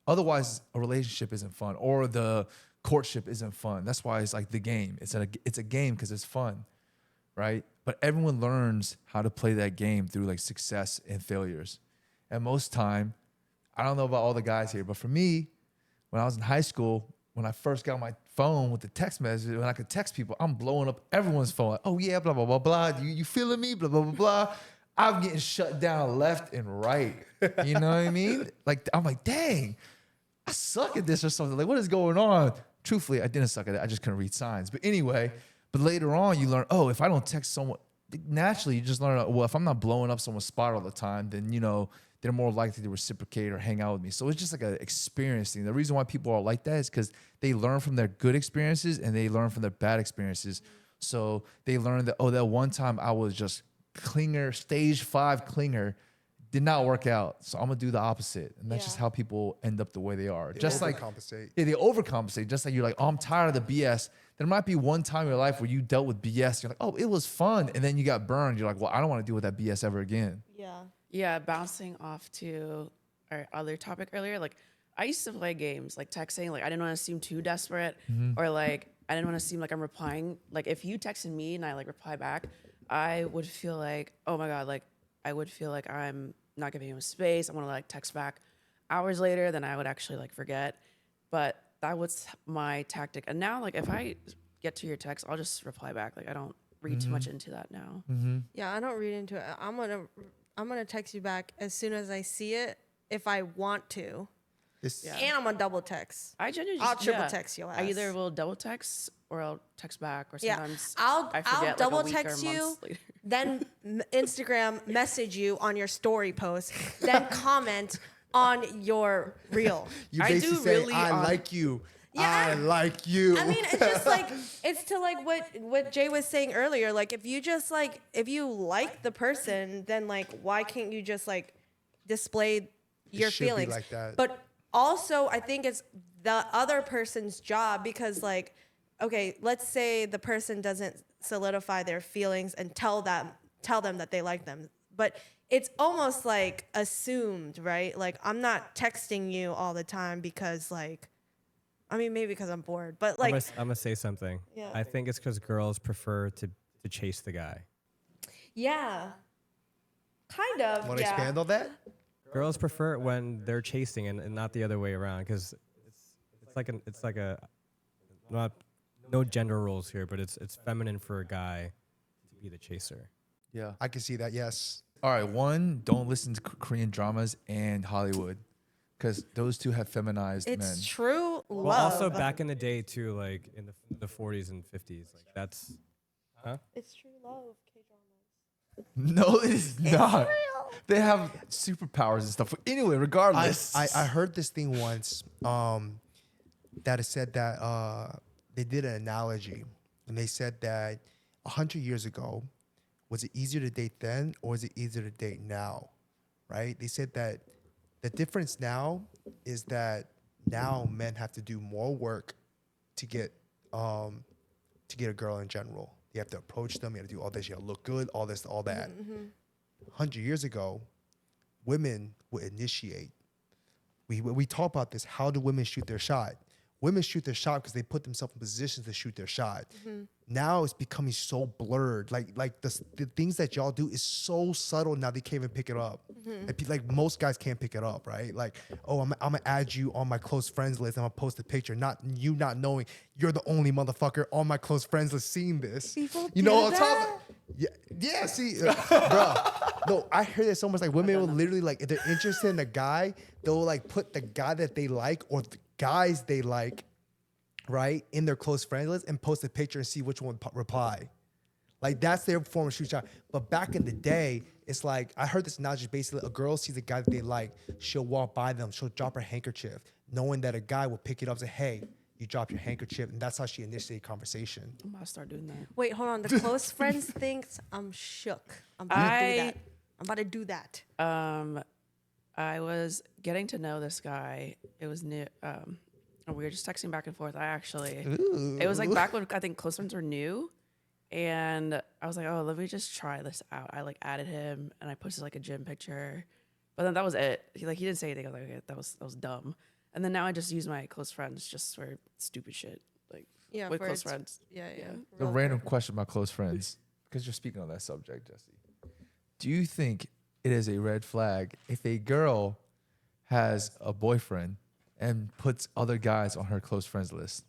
otherwise a relationship isn't fun, or the courtship isn't fun. That's why it's like the game. It's a game because it's fun, right? But everyone learns how to play that game through like success and failures. And most time, I don't know about all the guys here, but for me, when I was in high school, when I first got my phone with the text message, when I could text people, I'm blowing up everyone's phone. Like, oh yeah, blah, blah, blah, blah. You feeling me? Blah, blah, blah, blah. I'm getting shut down left and right. You know what I mean? Like, I'm like, dang, I suck at this or something. Like, what is going on? Truthfully, I didn't suck at it. I just couldn't read signs. But anyway, but later on, you learn, oh, if I don't text someone, naturally, you just learn, well, if I'm not blowing up someone's spot all the time, then, you know, they're more likely to reciprocate or hang out with me. So it's just like an experience thing. The reason why people are like that is because they learn from their good experiences and they learn from their bad experiences. So they learn that, oh, that one time I was just clinger, stage 5 clinger, did not work out. So I'm gonna do the opposite. And that's just how people end up the way they are. Just like overcompensate. Yeah, they overcompensate. Just like you're like, oh, I'm tired of the BS. There might be one time in your life where you dealt with BS. You're like, oh, it was fun. And then you got burned. You're like, well, I don't want to deal with that BS ever again. Yeah. Yeah, bouncing off to our other topic earlier, like I used to play games like texting, like I didn't want to seem too desperate, or like I didn't want to seem like I'm replying. Like if you texted me and I like reply back, I would feel like, oh my God, like I would feel like I'm not giving him space. I want to like text back hours later, then I would actually like forget. But that was my tactic. And now like if I get to your text, I'll just reply back. Like I don't read too much into that now. Yeah, I don't read into it. I'm gonna text you back as soon as I see it if I want to. Yeah. And I'm gonna double text. I genuinely I'll triple text your ass. I either will double text or I'll text back, or sometimes I'll I forget like, double a week text or you, months later. then Instagram message you on your story post, then comment on your reel. You I do basically say, really I on- like you. Yeah. I like you. I mean, it's just like, it's to like what Jay was saying earlier. Like, if you like the person, then like, why can't you just like display your should be feelings? like that. But also, I think it's the other person's job, because like, okay, let's say the person doesn't solidify their feelings and tell them that they like them, but it's almost like assumed, right? Like, I'm not texting you all the time because like, I mean, maybe because I'm bored, but like, I'm gonna say something. Yeah. I think it's because girls prefer to chase the guy. yeah, kind of. Want to yeah. expand on that? Girls prefer it when they're chasing and not the other way around, because it's like a not no gender roles here, but it's feminine for a guy to be the chaser. Yeah. I can see that, yes. All right. One, don't listen to Korean dramas and Hollywood, because those two have feminized men. It's true love. Well, also back in the day too, like in the 40s and 50s, like that's, huh? It's true love. K-dramas. No, it is not. They have superpowers and stuff. Anyway, regardless. I heard this thing once that it said that they did an analogy, and they said that 100 years ago, was it easier to date then or is it easier to date now? Right? They said that the difference now is that now men have to do more work to get a girl in general. You have to approach them. You have to do all this. You have to look good. All this, all that. 100 years ago, women would initiate. We talk about this. How do women shoot their shot? Women shoot their shot because they put themselves in positions to shoot their shot. Now it's becoming so blurred. Like the things that y'all do is so subtle now they can't even pick it up. Like most guys can't pick it up, right? Like, oh, I'm gonna add you on my close friends list. I'm gonna post a picture, not knowing you're the only motherfucker on my close friends list seeing this. People you know do what I'm talking? Yeah. See, bro. No, I hear that so much. Like women will literally like if they're interested in a guy, they'll like put the guy that they like or the guys they like, right, in their close friends list and post a picture and see which one reply. Like that's their form of shoot shot. But back in the day, it's like I heard this analogy. Basically, a girl sees a guy that they like, she'll walk by them, she'll drop her handkerchief, knowing that a guy will pick it up and say, "Hey, you drop your handkerchief, and that's how she initiated conversation. I'm about to start doing that. Wait, hold on. The close friends thinks I'm shook. I'm about to do that. I'm about to do that. I was getting to know this guy. It was new. And we were just texting back and forth. It was like back when I think close friends were new. And I was like, oh, let me just try this out. I like added him and I posted like a gym picture. But then that was it. He didn't say anything. I was like, okay, that was dumb. And then now I just use my close friends just for stupid shit. Like Yeah, with for close its- friends. Yeah. A Real random quick. question about close friends, because you're speaking on that subject, Jesse. Do you think it is a red flag if a girl has a boyfriend and puts other guys on her close friends list?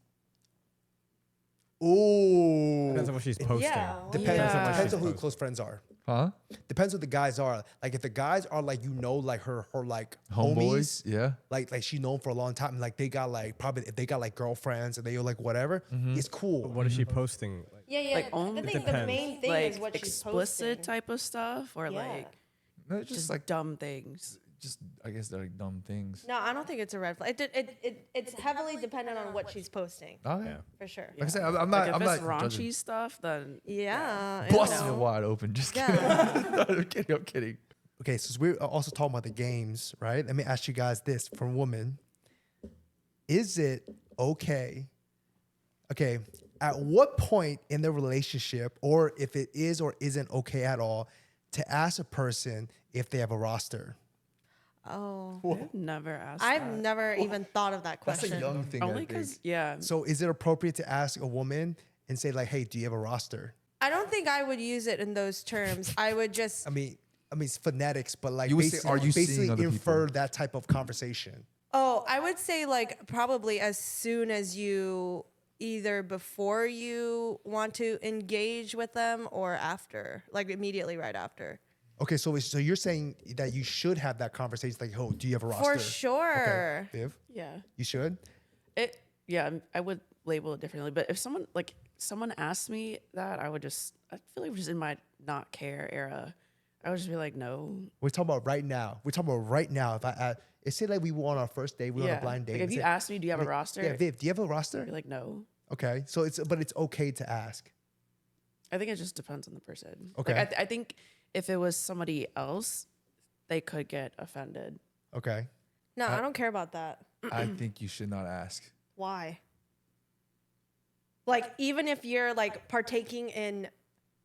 Ooh. Depends on what she's posting. Yeah. Depends, Yeah. depends on who your close friends are. Huh? Depends who the guys are. Like if the guys are like like her like Homeboys? homies, Yeah. like she known for a long time, and like they got like probably if they got like girlfriends and they like whatever, it's cool. What is she posting? Yeah. Like only the depends. main thing like is what she's explicit posting. type of stuff or Yeah. like No, it's just just like dumb things. just I guess they're like dumb things. No, I don't think it's a red flag. It's heavily dependent on what she's posting, Oh yeah. Yeah. for sure. Like I said, I'm Like not. if I'm it's not raunchy judging. stuff, then Yeah. Busting you it know. wide open. Just kidding. Yeah. I'm kidding. I'm kidding. Okay, so we're also talking about the games, right? Let me ask you guys this from women. Is it okay? Okay, at what point in the relationship, or if it is or isn't okay at all, to ask a person if they have a roster? Oh. I've never asked I've that. never even thought of that That's question. a young thing. I Only think. because yeah. So is it appropriate to ask a woman and say like, hey, do you have a roster? I don't think I would use it in those terms. I would just I mean it's phonetics, but like You would say, basically, are you seeing basically other infer people? that type of conversation. Oh, I would say like probably as soon as you either before you want to engage with them or after, like immediately right after. Okay, so you're saying that you should have that conversation, like, oh, do you have a roster? For sure. Okay. Viv, Yeah. you should. I would label it differently. But if someone asked me that, I feel like we're just in my not care era. I would just be like, no. We're talking about right now. We're talking about right now. If it's say like we were on our first date, we were on a blind date. Like if and you say, asked me, do you have a roster? yeah, Viv, do you have a roster? I'd be like, no. Okay, so it's okay to ask. I think it just depends on the person. Okay. Like I think if it was somebody else, they could get offended. Okay. No, I don't care about that. I think you should not ask. Why? Like even if you're like partaking in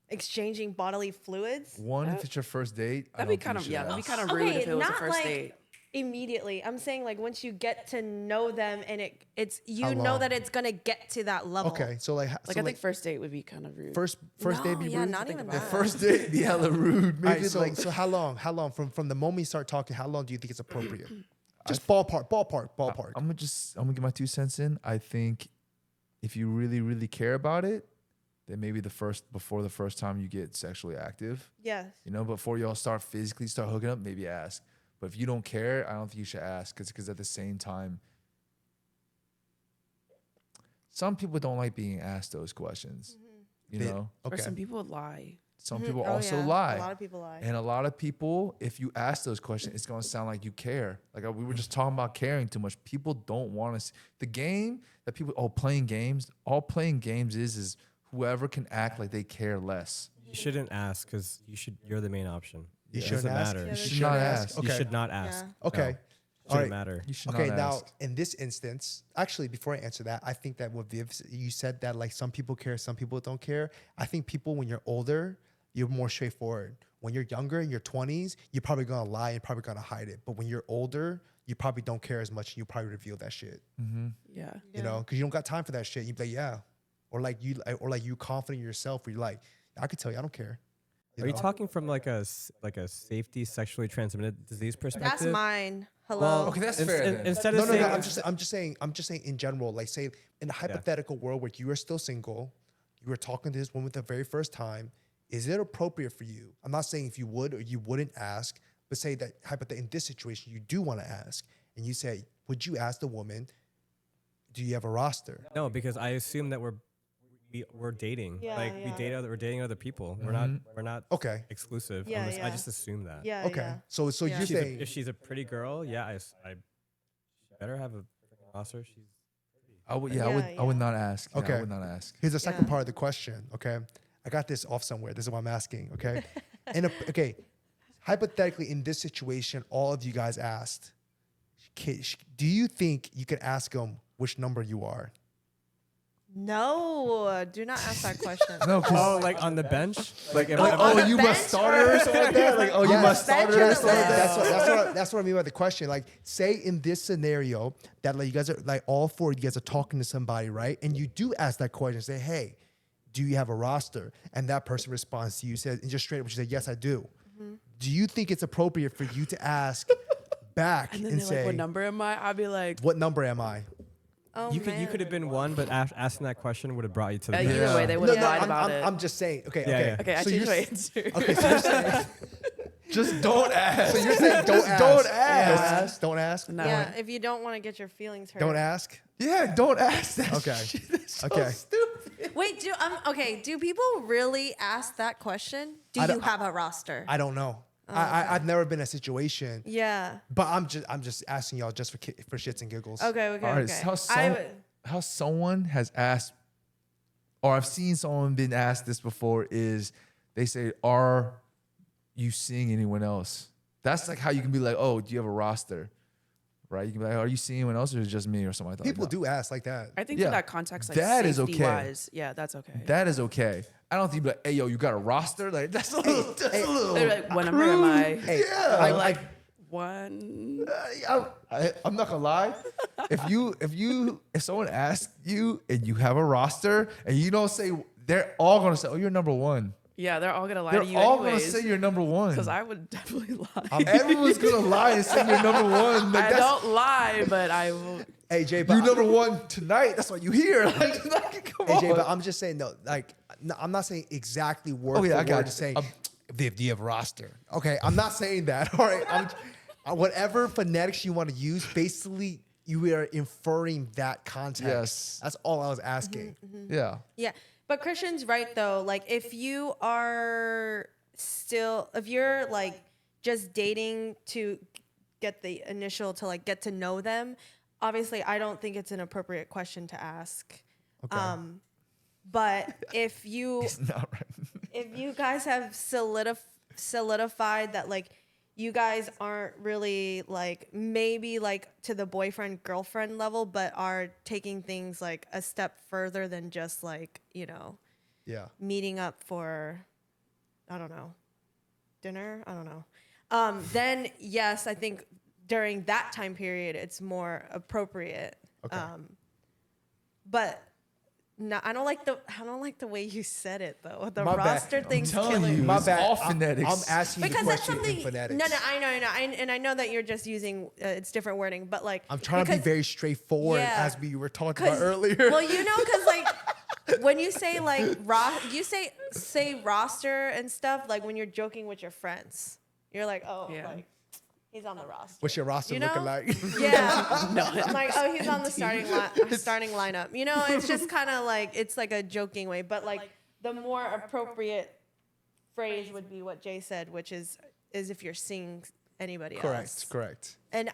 exchanging bodily fluids One, if it's your first date, I That'd be don't kind think of you should that'd be ask. kind of rude Okay, if it was a not first like- date. immediately. I'm saying like once you get to know them and it's How you know long? that it's gonna get to that level. Okay, so like, Like I think first date would be kind of rude. first No, date be yeah, rude? not even The that. first date, be hella rude. All Maybe right, so like so how long from the moment you start talking, how long do you think it's appropriate? Just ballpark. I'm gonna get my 2 cents in. I think if you really, really care about it, then maybe before the first time you get sexually active, Yes. before y'all start hooking up, maybe ask. But if you don't care, I don't think you should ask, because at the same time, some people don't like being asked those questions. You They- know, Or Okay. some people lie. some people Oh, also yeah. lie. A lot of people lie. And a lot of people, if you ask those questions, it's gonna sound like you care. Like we were just talking about caring too much. People don't want to. The game that people playing games. All playing games is whoever can act like they care less. You shouldn't ask because you're the main option. You It shouldn't doesn't ask? matter. Yeah, You there's should not ask. Okay. You should not ask. Yeah. Okay. No. All Shouldn't right. matter. You should Okay, not now ask. in this instance, actually, before I answer that, I think that what Viv, you said that like some people care, some people don't care. I think people, when you're older, you're more straightforward. When you're younger, in your 20s, you're probably gonna lie and probably gonna hide it. But when you're older, you probably don't care as much, and you probably reveal that shit. Yeah. You know, because you don't got time for that shit. You be like, yeah, or like you confident in yourself. Where you're like, I could tell you, I don't care. Are you know? talking from like a safety sexually transmitted disease perspective? That's mine. Hello. Well, Okay, that's ins- fair in- then. Instead No, of no, no. saying, I'm just saying in general. Like, say in a hypothetical world where you are still single, you were talking to this woman the very first time. Is it appropriate for you? I'm not saying if you would or you wouldn't ask, but say that in this situation you do want to ask, and you say, would you ask the woman, do you have a roster? no, because I assume that we're dating. Yeah, like yeah. we're dating other people. Mm-hmm. We're not Okay. exclusive. Yeah, I yeah. just assume that. Yeah. Okay. Yeah. So Yeah. you're She's saying if she's a pretty girl, yeah, I she better have a freaking roster. She's I would. Yeah, I would yeah. not ask. Yeah, Okay. I would not ask. Here's the second Yeah. part of the question. Okay, I got this off somewhere. This is what I'm asking. Okay, hypothetically, in this situation, all of you guys asked, do you think you can ask them which number you are? No, do not ask that question. No, 'cause- Oh, like on the bench? Like, if on the you bench must starter or something like that. Like, oh, you Yes. must Bench starter or or the something like bench? that. That's what I mean by the question. Like, say in this scenario that like you guys are like all four of you guys are talking to somebody, right? And you do ask that question, say, hey, do you have a roster? And that person responds to you, says, and just straight up, you say, yes, I do. Do you think it's appropriate for you to ask back And and, then they're say, like, what number am I? I'll be like, what number am I? Oh, you could have been one, but asking that question would have brought you to the bench. either way, they would No, have no, lied about I'm, it. I'm just saying. Okay, Yeah, okay. yeah. Okay, I So changed my you're- answer. Okay, so you're saying, Just don't ask. so you're saying don't ask. don't Don't ask. ask. Don't ask. No. Yeah, if you don't want to get your feelings hurt. Don't ask. Yeah, don't ask that. Okay. Shit. That's so Okay. stupid. Wait, do people really ask that question? Do I you don't- have a roster? I don't know. Oh, I've never been in a situation, Yeah. but I'm just asking y'all just for shits and giggles. Okay. All right, Okay. how someone has asked, or I've seen someone been asked this before, is they say, "Are you seeing anyone else?" That's like how you can be like, "Oh, do you have a roster?" Right? You can be like, "Are you seeing anyone else, or is it just me, or something like that?" People Like, no. do ask like that. I think Yeah, for that context, like that is safety okay. wise, yeah, that's okay. That is okay. I don't think you'd be like, "Hey, yo, you got a roster?" Like that's a little. That's a little. They're like, what number am I? Hey, Yeah. I Or like. like one. I'm not gonna lie. If someone asks you and you have a roster and you don't say, they're all gonna say, "Oh, you're number one." Yeah, they're all gonna lie They're to you all gonna anyways. say you're number one. Because I would definitely lie. Everyone's gonna lie and say you're number one. Like, I don't lie, but I will. Hey Jay, but you're number one tonight. That's what you hear. Like, come Hey Jay, on. but I'm just saying no. Like, no, I'm not saying exactly word Oh, yeah, I for got word you. to say. Viv, do you have a roster? Okay, I'm not saying that. All right, whatever phonetics you want to use, basically you are inferring that context. Yes. That's all I was asking. Yeah. Yeah. But Christian's right though. Like if you are if you're like just dating to get the initial to like get to know them, obviously I don't think it's an appropriate question to ask. Okay. But if you It's not right. if you guys have solidified that like you guys aren't really like maybe like to the boyfriend girlfriend level, but are taking things like a step further than just like, you know, Yeah. meeting up for, I don't know, dinner. I don't know. Then yes, I think during that time period, it's more appropriate. Okay. But no, I don't like the way you said it though. The My bad. roster I'm thing's telling killing you. me. My It's bad. all I'm phonetics. asking you Because the that's question something. in phonetics. No, I know, and I know that you're just using it's different wording, but like I'm trying to be because- very straightforward Yeah. as we were talking about 'cause- earlier. Well, you know, because like when you say like you say roster and stuff, like when you're joking with your friends, you're like, oh, Yeah. like he's on the roster. What's your roster You know? looking like? Yeah. I'm like, oh, he's on the starting lineup. You know, it's just kind of like it's like a joking way, but like the more appropriate phrase would be what Jay said, which is if you're seeing anybody else. Correct. And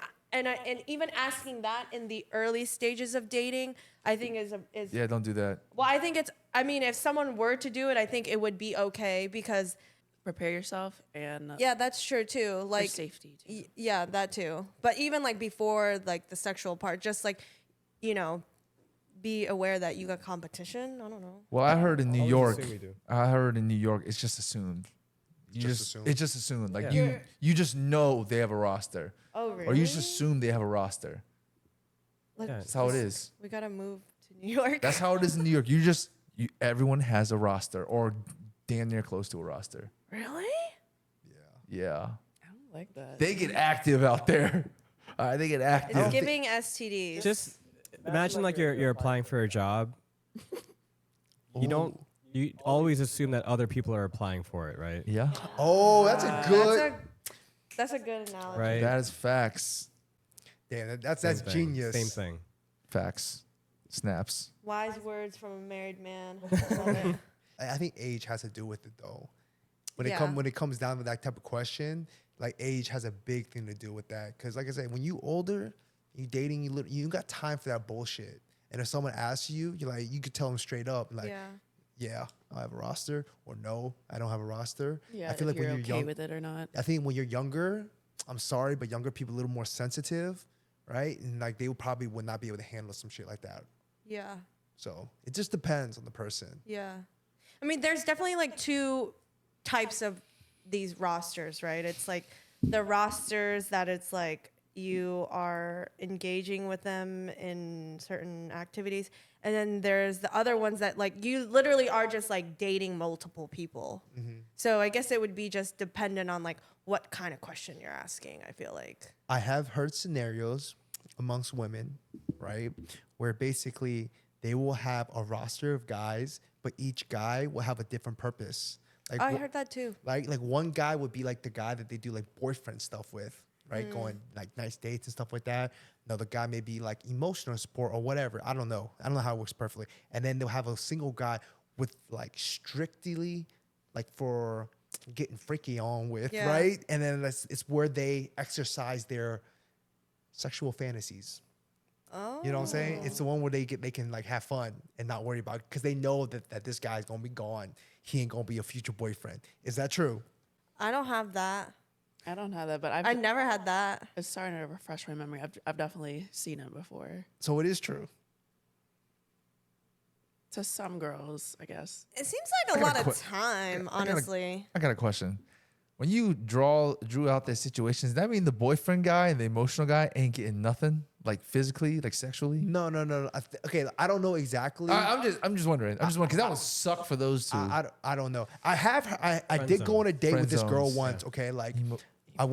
even asking that in the early stages of dating, I think is Yeah, don't do that. well, I think I mean, if someone were to do it, I think it would be okay because Prepare yourself and yeah, that's true too. for Like safety. Too. yeah, that too. But even like before like the sexual part, just like, you know, be aware that you got competition. I don't know. Well, I heard in New Always York. assume we do. I heard in New York, it's just assumed. You Just just assumed. It's just assumed. Like Yeah. you just know they have a roster, Oh really? or you just assume they have a roster. Like, Yeah. That's how it is. we gotta move to New York. That's how it is in New York. Everyone has a roster, or damn near close to a roster. Really? Yeah, I don't like that. they get active out there. They get active. It's giving STDs. Just imagine like you're applying for a job. You always assume that other people are applying for it, right? Yeah, Oh, that's a good. That's a good analogy. Right. that is facts. Damn, that's Same thing. genius. Same thing. Facts. Snaps. Wise words from a married man. I love it. I think age has to do with it though. When Yeah. it comes down to that type of question, like age has a big thing to do with that. Because like I said, when you older, you dating, you got time for that bullshit. And if someone asks you, you're like, you could tell them straight up, like, Yeah. yeah, I have a roster, or no, I don't have a roster. Yeah, I feel if like when you're you're okay young, with it or not. I think when you're younger, I'm sorry, but younger people a little more sensitive, right? And like they would not be able to handle some shit like that. Yeah. So it just depends on the person. Yeah. I mean, there's definitely like two types of these rosters, right? It's like the rosters that it's like you are engaging with them in certain activities. And then there's the other ones that like you literally are just like dating multiple people. So I guess it would be just dependent on like what kind of question you're asking, I feel like. I have heard scenarios amongst women, right, where basically they will have a roster of guys, but each guy will have a different purpose. Like I heard that too. like one guy would be like the guy that they do like boyfriend stuff with, right? Going like nice dates and stuff like that. Another guy may be like emotional support or whatever. I don't know how it works perfectly. And then they'll have a single guy with like strictly like for getting freaky on with, Yeah. right? And then it's where they exercise their sexual fantasies. Oh. You know what I'm saying? It's the one where they can like have fun and not worry about it because they know that this guy's gonna be gone. He ain't gonna be a future boyfriend. Is that true? I don't have that. I don't have that, but I never had that. it's starting to refresh my memory. I've definitely seen it before. So it is true. To some girls, I guess. It seems like a got a lot of time, I got a- honestly. I got a question. When you drew out these situations, does that mean the boyfriend guy and the emotional guy ain't getting nothing, like physically, like sexually? No. Okay, I don't know exactly. I'm just wondering. Because that would suck for those two. I don't know. I Friend did zone. go on a date Friend with this girl zones, once. Okay, like I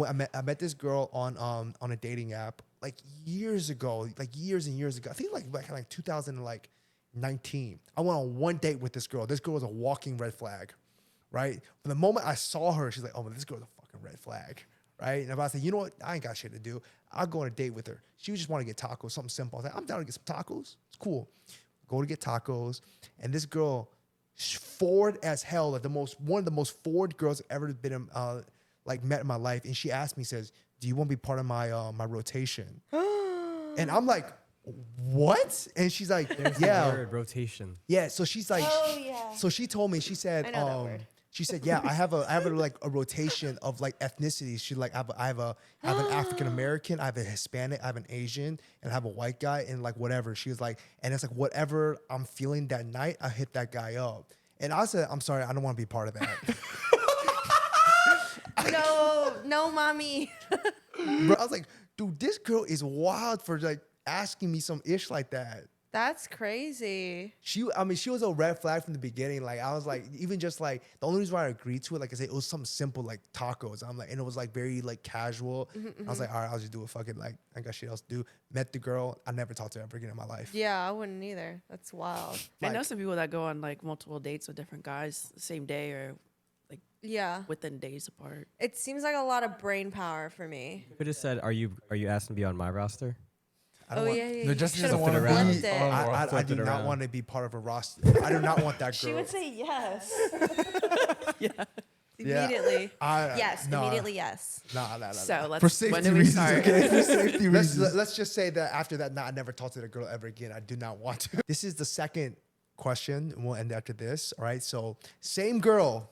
met this girl on a dating app like years ago, like years and years ago. I think like back in like 2019. I went on one date with this girl. This girl was a walking red flag, right? From the moment I saw her, she's like, oh, this girl's a fucking red flag, right? And if I said, you know what, I ain't got shit to do, I'll go on a date with her. She would just want to get tacos, something simple. I was like, I'm down to get some tacos. It's cool. Go to get tacos, and this girl, forward as hell, like one of the most forward girls I've ever been like met in my life. And she asked me, says, do you want to be part of my my rotation? And I'm like, what? And she's like, There's yeah. the word rotation. Yeah, so she's like, Oh, yeah. so she told me, she said, I know that word. she said, yeah, I have like a rotation of like ethnicities. She like, I have an African American, I have a Hispanic, I have an Asian, and I have a white guy, and like whatever. She was like, and it's like whatever I'm feeling that night, I hit that guy up. And I said, I'm sorry, I don't want to be part of that. No, mommy. Bro, I was like, dude, this girl is wild for like asking me some ish like that. That's crazy. She was a red flag from the beginning. Like, I was like, even just like, the only reason why I agreed to it, like I said, it was something simple like tacos. I'm like, and it was like very like casual. I was like, all right, I'll just do it. Fuck it. Like, I got shit else to do. Met the girl. I never talked to her ever again in my life. Yeah, I wouldn't either. That's wild. I know Like- some people that go on like multiple dates with different guys the same day or Yeah. within days apart. It seems like a lot of brain power for me. You could have said, are you asked to be on my roster? I don't Oh, want, yeah. No, Justin Should've doesn't want to flipped be. it. I Flipped do it not around. want to be part of a roster. I do not want that girl. She would say yes. Yeah. Yeah. Immediately. I- Yes. no. Immediately yes. Nah. So let's For safety when do we reasons, start? okay? For safety reasons. Let's just say that after that, I never talk to the girl ever again. I do not want to. This is the second question, and we'll end after this. All right. So same girl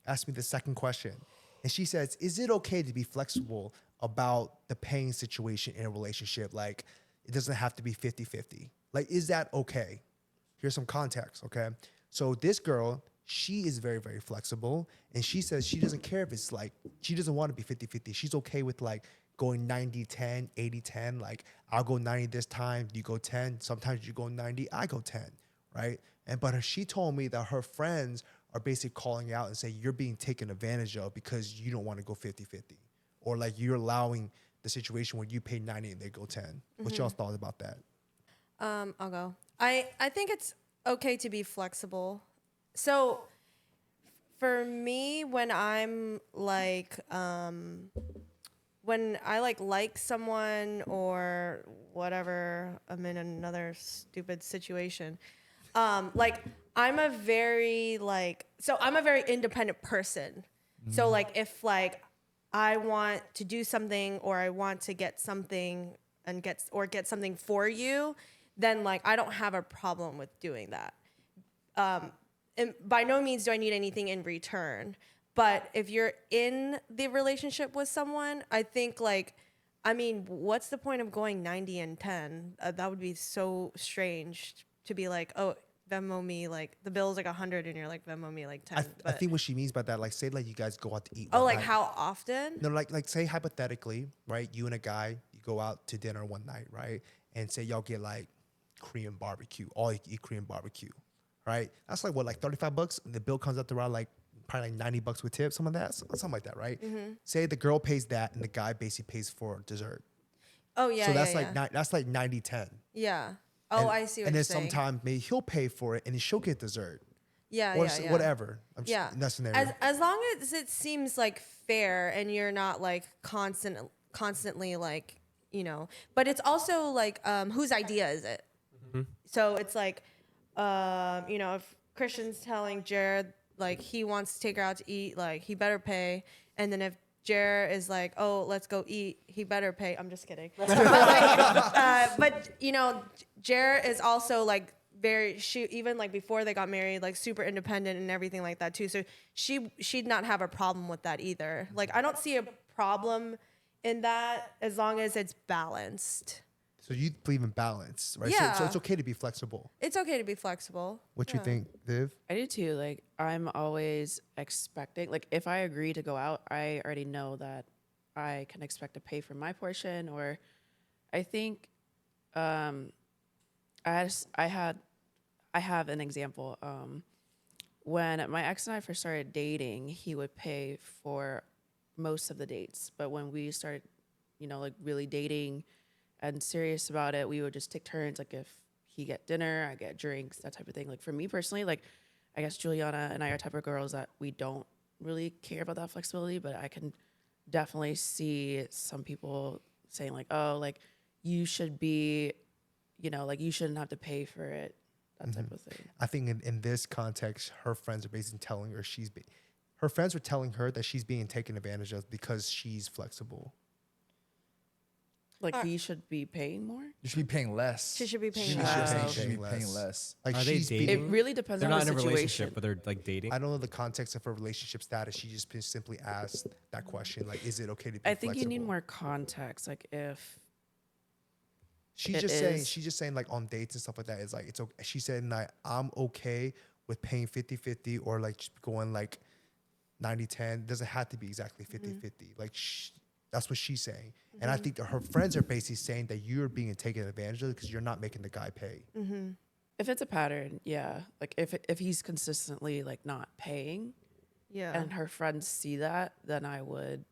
asked me the second question, and she says, "Is it okay to be flexible about the paying situation in a relationship? Like, it doesn't have to be 50-50. Like, is that okay?" Here's some context. Okay. So this girl, she is very, very flexible, and she says she doesn't care if it's like, she doesn't want to be 50-50. She's okay with like going 90-10, 80-10. Like, I'll go 90 this time, you go 10. Sometimes you go 90, I go 10, right? But she told me that her friends are basically calling out and saying, you're being taken advantage of because you don't want to go 50-50. Or like you're allowing the situation where you pay 90 and they go 10. What's y'all's thoughts about that? I'll go. I think it's okay to be flexible. So for me, when I'm like, when I like someone or whatever, I'm in another stupid situation. Like I'm a very independent person. So like if like I want to do something or I want to get something and get something for you, then like I don't have a problem with doing that. And by no means do I need anything in return. But if you're in the relationship with someone, I think like, I mean, what's the point of going 90 and 10? That would be so strange to be like, oh, Venmo me, like the bill's like 100 and you're like Venmo me like 10. I think what she means by that, like say like you guys go out to eat. Oh, one like night. how often? No, like say hypothetically, right? You and a guy, you go out to dinner one night, right? And say y'all get like Korean barbecue, all you can eat Korean barbecue, right? That's like what, like $35? And the bill comes out to around like probably like $90 with tips, something like that, something like that, right? Say the girl pays that and the guy basically pays for dessert. Oh yeah, So that's yeah, like yeah. that's like 90-10. Yeah. Oh, I see what and you're then saying. sometimes maybe he'll pay for it and then she'll get dessert. Yeah, Or yeah. whatever. I'm just, Yeah. in that scenario. As long as it seems like fair and you're not like constantly like, you know, but it's also like whose idea is it? So it's like you know, if Christian's telling Jared like he wants to take her out to eat, like he better pay, and then if Jared is like, oh, let's go eat, he better pay. I'm just kidding. But you know, Jared is also like even like before they got married, like super independent and everything like that too. So she'd not have a problem with that either. Like I don't see a problem in that as long as it's balanced. So you believe in balance, right? Yeah. So it's okay to be flexible. It's okay to be flexible. What you think, Viv? I do too. Like I'm always expecting, like if I agree to go out, I already know that I can expect to pay for my portion. Or I think I have an example. When my ex and I first started dating, he would pay for most of the dates. But when we started, you know, like really dating and serious about it, we would just take turns. Like if he get dinner, I get drinks, that type of thing. Like for me personally, like I guess Juliana and I are type of girls that we don't really care about that flexibility, but I can definitely see some people saying like, oh, like you should be, you know, like you shouldn't have to pay for it, that type of thing. I think in this context, her friends are basically telling her her friends are telling her that she's being taken advantage of because she's flexible. Like he should be paying more? You should be paying less. She should be paying She less. should be She should be paying paying less. less. Like Are they she's dating? It really depends They're on not the in a situation. relationship, but they're like dating. I don't know the context of her relationship status. She just simply asked that question, like, is it okay to be I think flexible? you need more context. Like if She's it just saying like on dates and stuff like that. It's like, it's okay. She said like, I'm okay with paying 50-50 or like just going like 90-10. It doesn't have to be exactly 50-50. Like that's what she's saying. And I think that her friends are basically saying that you're being taken advantage of because you're not making the guy pay. if it's a pattern, yeah. Like if he's consistently like not paying, Yeah. and her friends see that, then I would,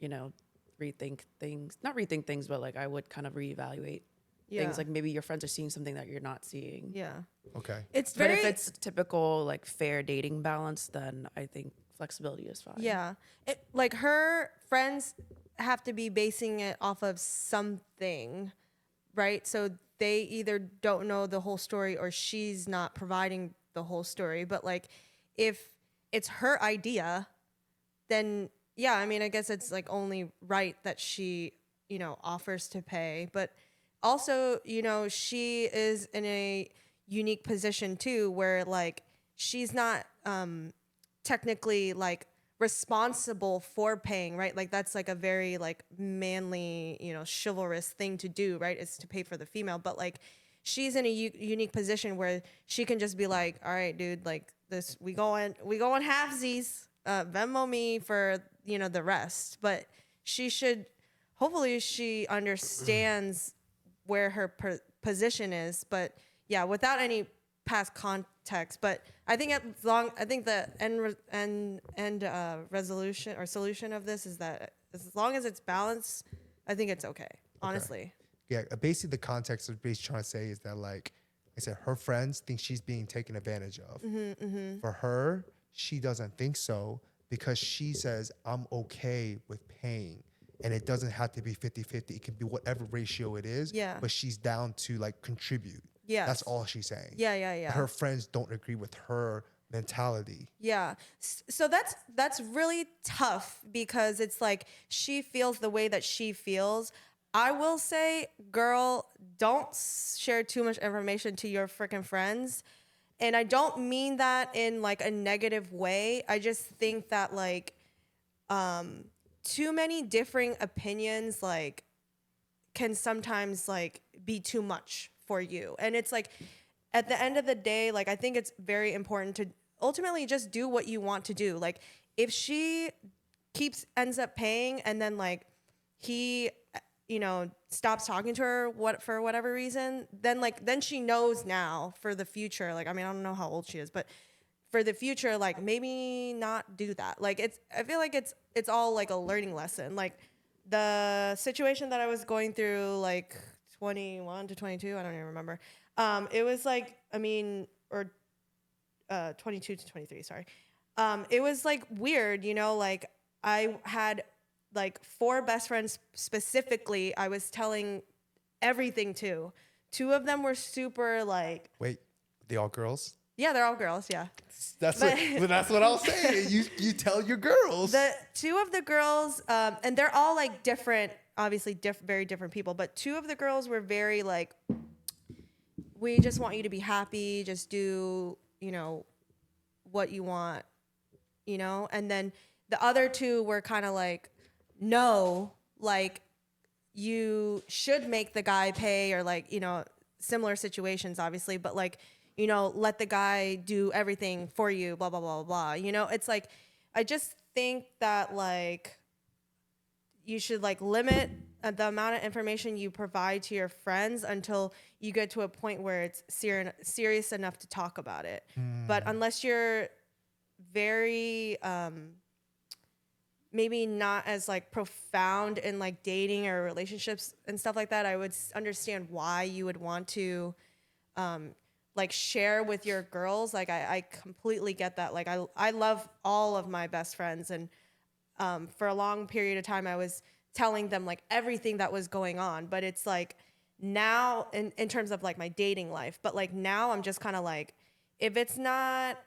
you know, rethink things. Not rethink things, but like I would kind of reevaluate Yeah. things. Like maybe your friends are seeing something that you're not seeing. Yeah. Okay. It's But very if it's typical like fair dating balance, then I think flexibility is fine. Yeah. Like her friends have to be basing it off of something, right? So they either don't know the whole story or she's not providing the whole story. But like if it's her idea, then yeah, I mean, I guess it's like only right that she, you know, offers to pay. But also, you know, she is in a unique position too where like she's not technically like responsible for paying, right? Like that's like a very like manly, you know, chivalrous thing to do, right? Is to pay for the female. But like she's in a unique position where she can just be like, all right, dude, like this, we going halvesies, Venmo me for, you know, the rest. But she should, hopefully she understands where her position is. But yeah, without any past context. But I think the end resolution or solution of this is that as long as it's balanced, I think it's okay. Honestly. Yeah, basically the context of basically trying to say is that like I said, her friends think she's being taken advantage of. For her, she doesn't think so because she says, I'm okay with paying. And it doesn't have to be 50-50. It can be whatever ratio it is. Yeah. But she's down to like contribute. Yes. That's all she's saying. Yeah. Her friends don't agree with her mentality. Yeah. So that's really tough because it's like she feels the way that she feels. I will say, girl, don't share too much information to your freaking friends. And I don't mean that in like a negative way. I just think that like too many differing opinions like can sometimes like be too much for you. And it's like at the end of the day, like I think it's very important to ultimately just do what you want to do. Like if she ends up paying and then like he stops talking to her for whatever reason, then she knows now for the future. Like, I mean, I don't know how old she is, but for the future, like maybe not do that. Like I feel like it's all like a learning lesson. Like the situation that I was going through, like 21 to 22, I don't even remember. It was like, 22 to 23, sorry. It was like weird, like I had like 4 best friends specifically I was telling everything to. 2 of them were super like... Wait, they all girls? Yeah, they're all girls, yeah. That's what I'll say. You tell your girls. The 2 of the girls, and they're all like different, obviously very different people, but 2 of the girls were very like, we just want you to be happy, just do, what you want, and then the other 2 were kind of like, no, like you should make the guy pay, or like, similar situations obviously, but like, let the guy do everything for you, blah, blah, blah, blah. It's like, I just think that like you should like limit the amount of information you provide to your friends until you get to a point where it's serious enough to talk about it. But unless you're very, maybe not as like profound in like dating or relationships and stuff like that, I would understand why you would want to like share with your girls. Like I completely get that. Like I love all of my best friends, and for a long period of time I was telling them like everything that was going on. But it's like now in terms of like my dating life, but like now I'm just kind of like, if it's not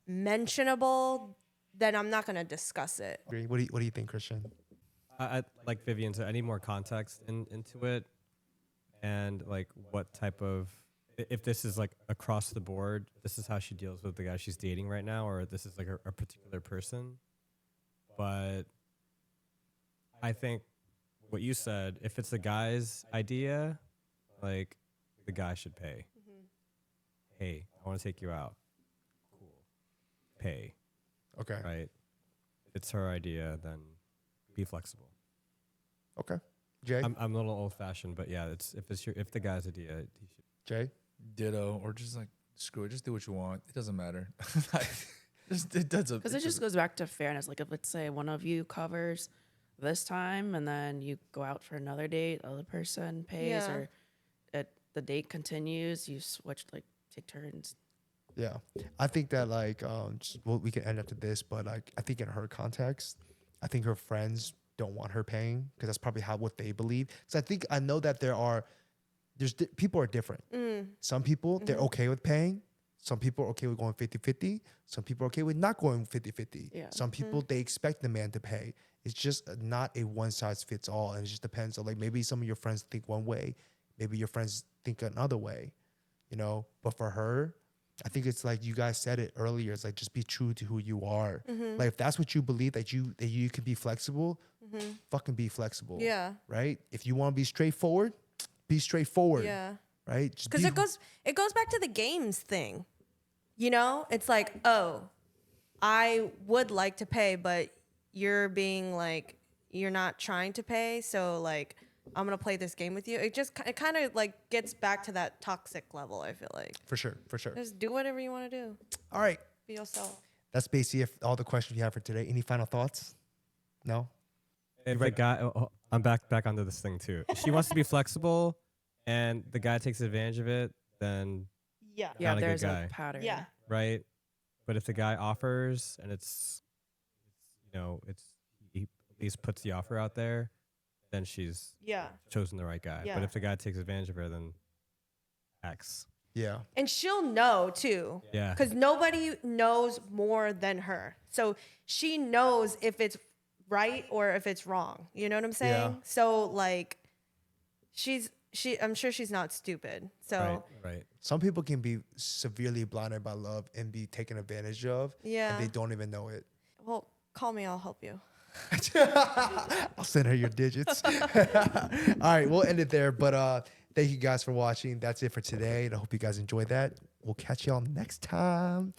mentionable, then I'm not going to discuss it. What do you think, Christian? I like Vivian, so I need more context into it, and like what type of, if this is like across the board, this is how she deals with the guy she's dating right now, or this is like a particular person. But I think what you said, if it's the guy's idea, like the guy should pay. Hey, I want to take you out. Cool. Pay. Okay. Right? If it's her idea, then be flexible. Okay. Jay? I'm a little old fashioned, but yeah, if the guy's idea, he should. Jay? Ditto, or just like screw it, just do what you want. It doesn't matter. It doesn't. Because it just goes back to fairness. Like if let's say one of you covers this time and then you go out for another date, the other person pays, or the date continues, you switch, like take turns. Yeah. I think that like, we can end after this, but like, I think in her context, I think her friends don't want her paying because that's probably what they believe. So I know that people are different. Some people, they're okay with paying. Some people are okay with going 50-50. Some people are okay with not going 50-50. Yeah. Some people, they expect the man to pay. It's just not a one size fits all. And it just depends on like, maybe some of your friends think one way. Maybe your friends think another way, but for her, I think it's like you guys said it earlier. It's like, just be true to who you are. Like if that's what you believe, that you can be flexible, fucking be flexible. Yeah. Right. If you want to be straightforward, be straightforward. Yeah. Right. Because it goes back to the games thing. It's like, oh, I would like to pay, but you're being like, you're not trying to pay. So like, I'm going to play this game with you. It kind of like gets back to that toxic level, I feel like. For sure. Just do whatever you want to do. All right. Be yourself. That's basically all the questions we have for today. Any final thoughts? No? If the guy, I'm back onto this thing too. If she wants to be flexible and the guy takes advantage of it, then Yeah. Yeah, Not a good there's guy. a pattern. Yeah. right. But if the guy offers and he at least puts the offer out there, then she's Yeah. chosen the right guy. Yeah. But if the guy takes advantage of her, then X. Yeah. And she'll know too. Yeah. Because nobody knows more than her. So she knows if it's right or if it's wrong. You know what I'm saying? Yeah. So like I'm sure she's not stupid. So Right. Some people can be severely blinded by love and be taken advantage of. Yeah. And they don't even know it. well, call me. I'll help you. I'll send her your digits. All right, we'll end it there. But thank you guys for watching. That's it for today. And I hope you guys enjoyed that. We'll catch y'all next time.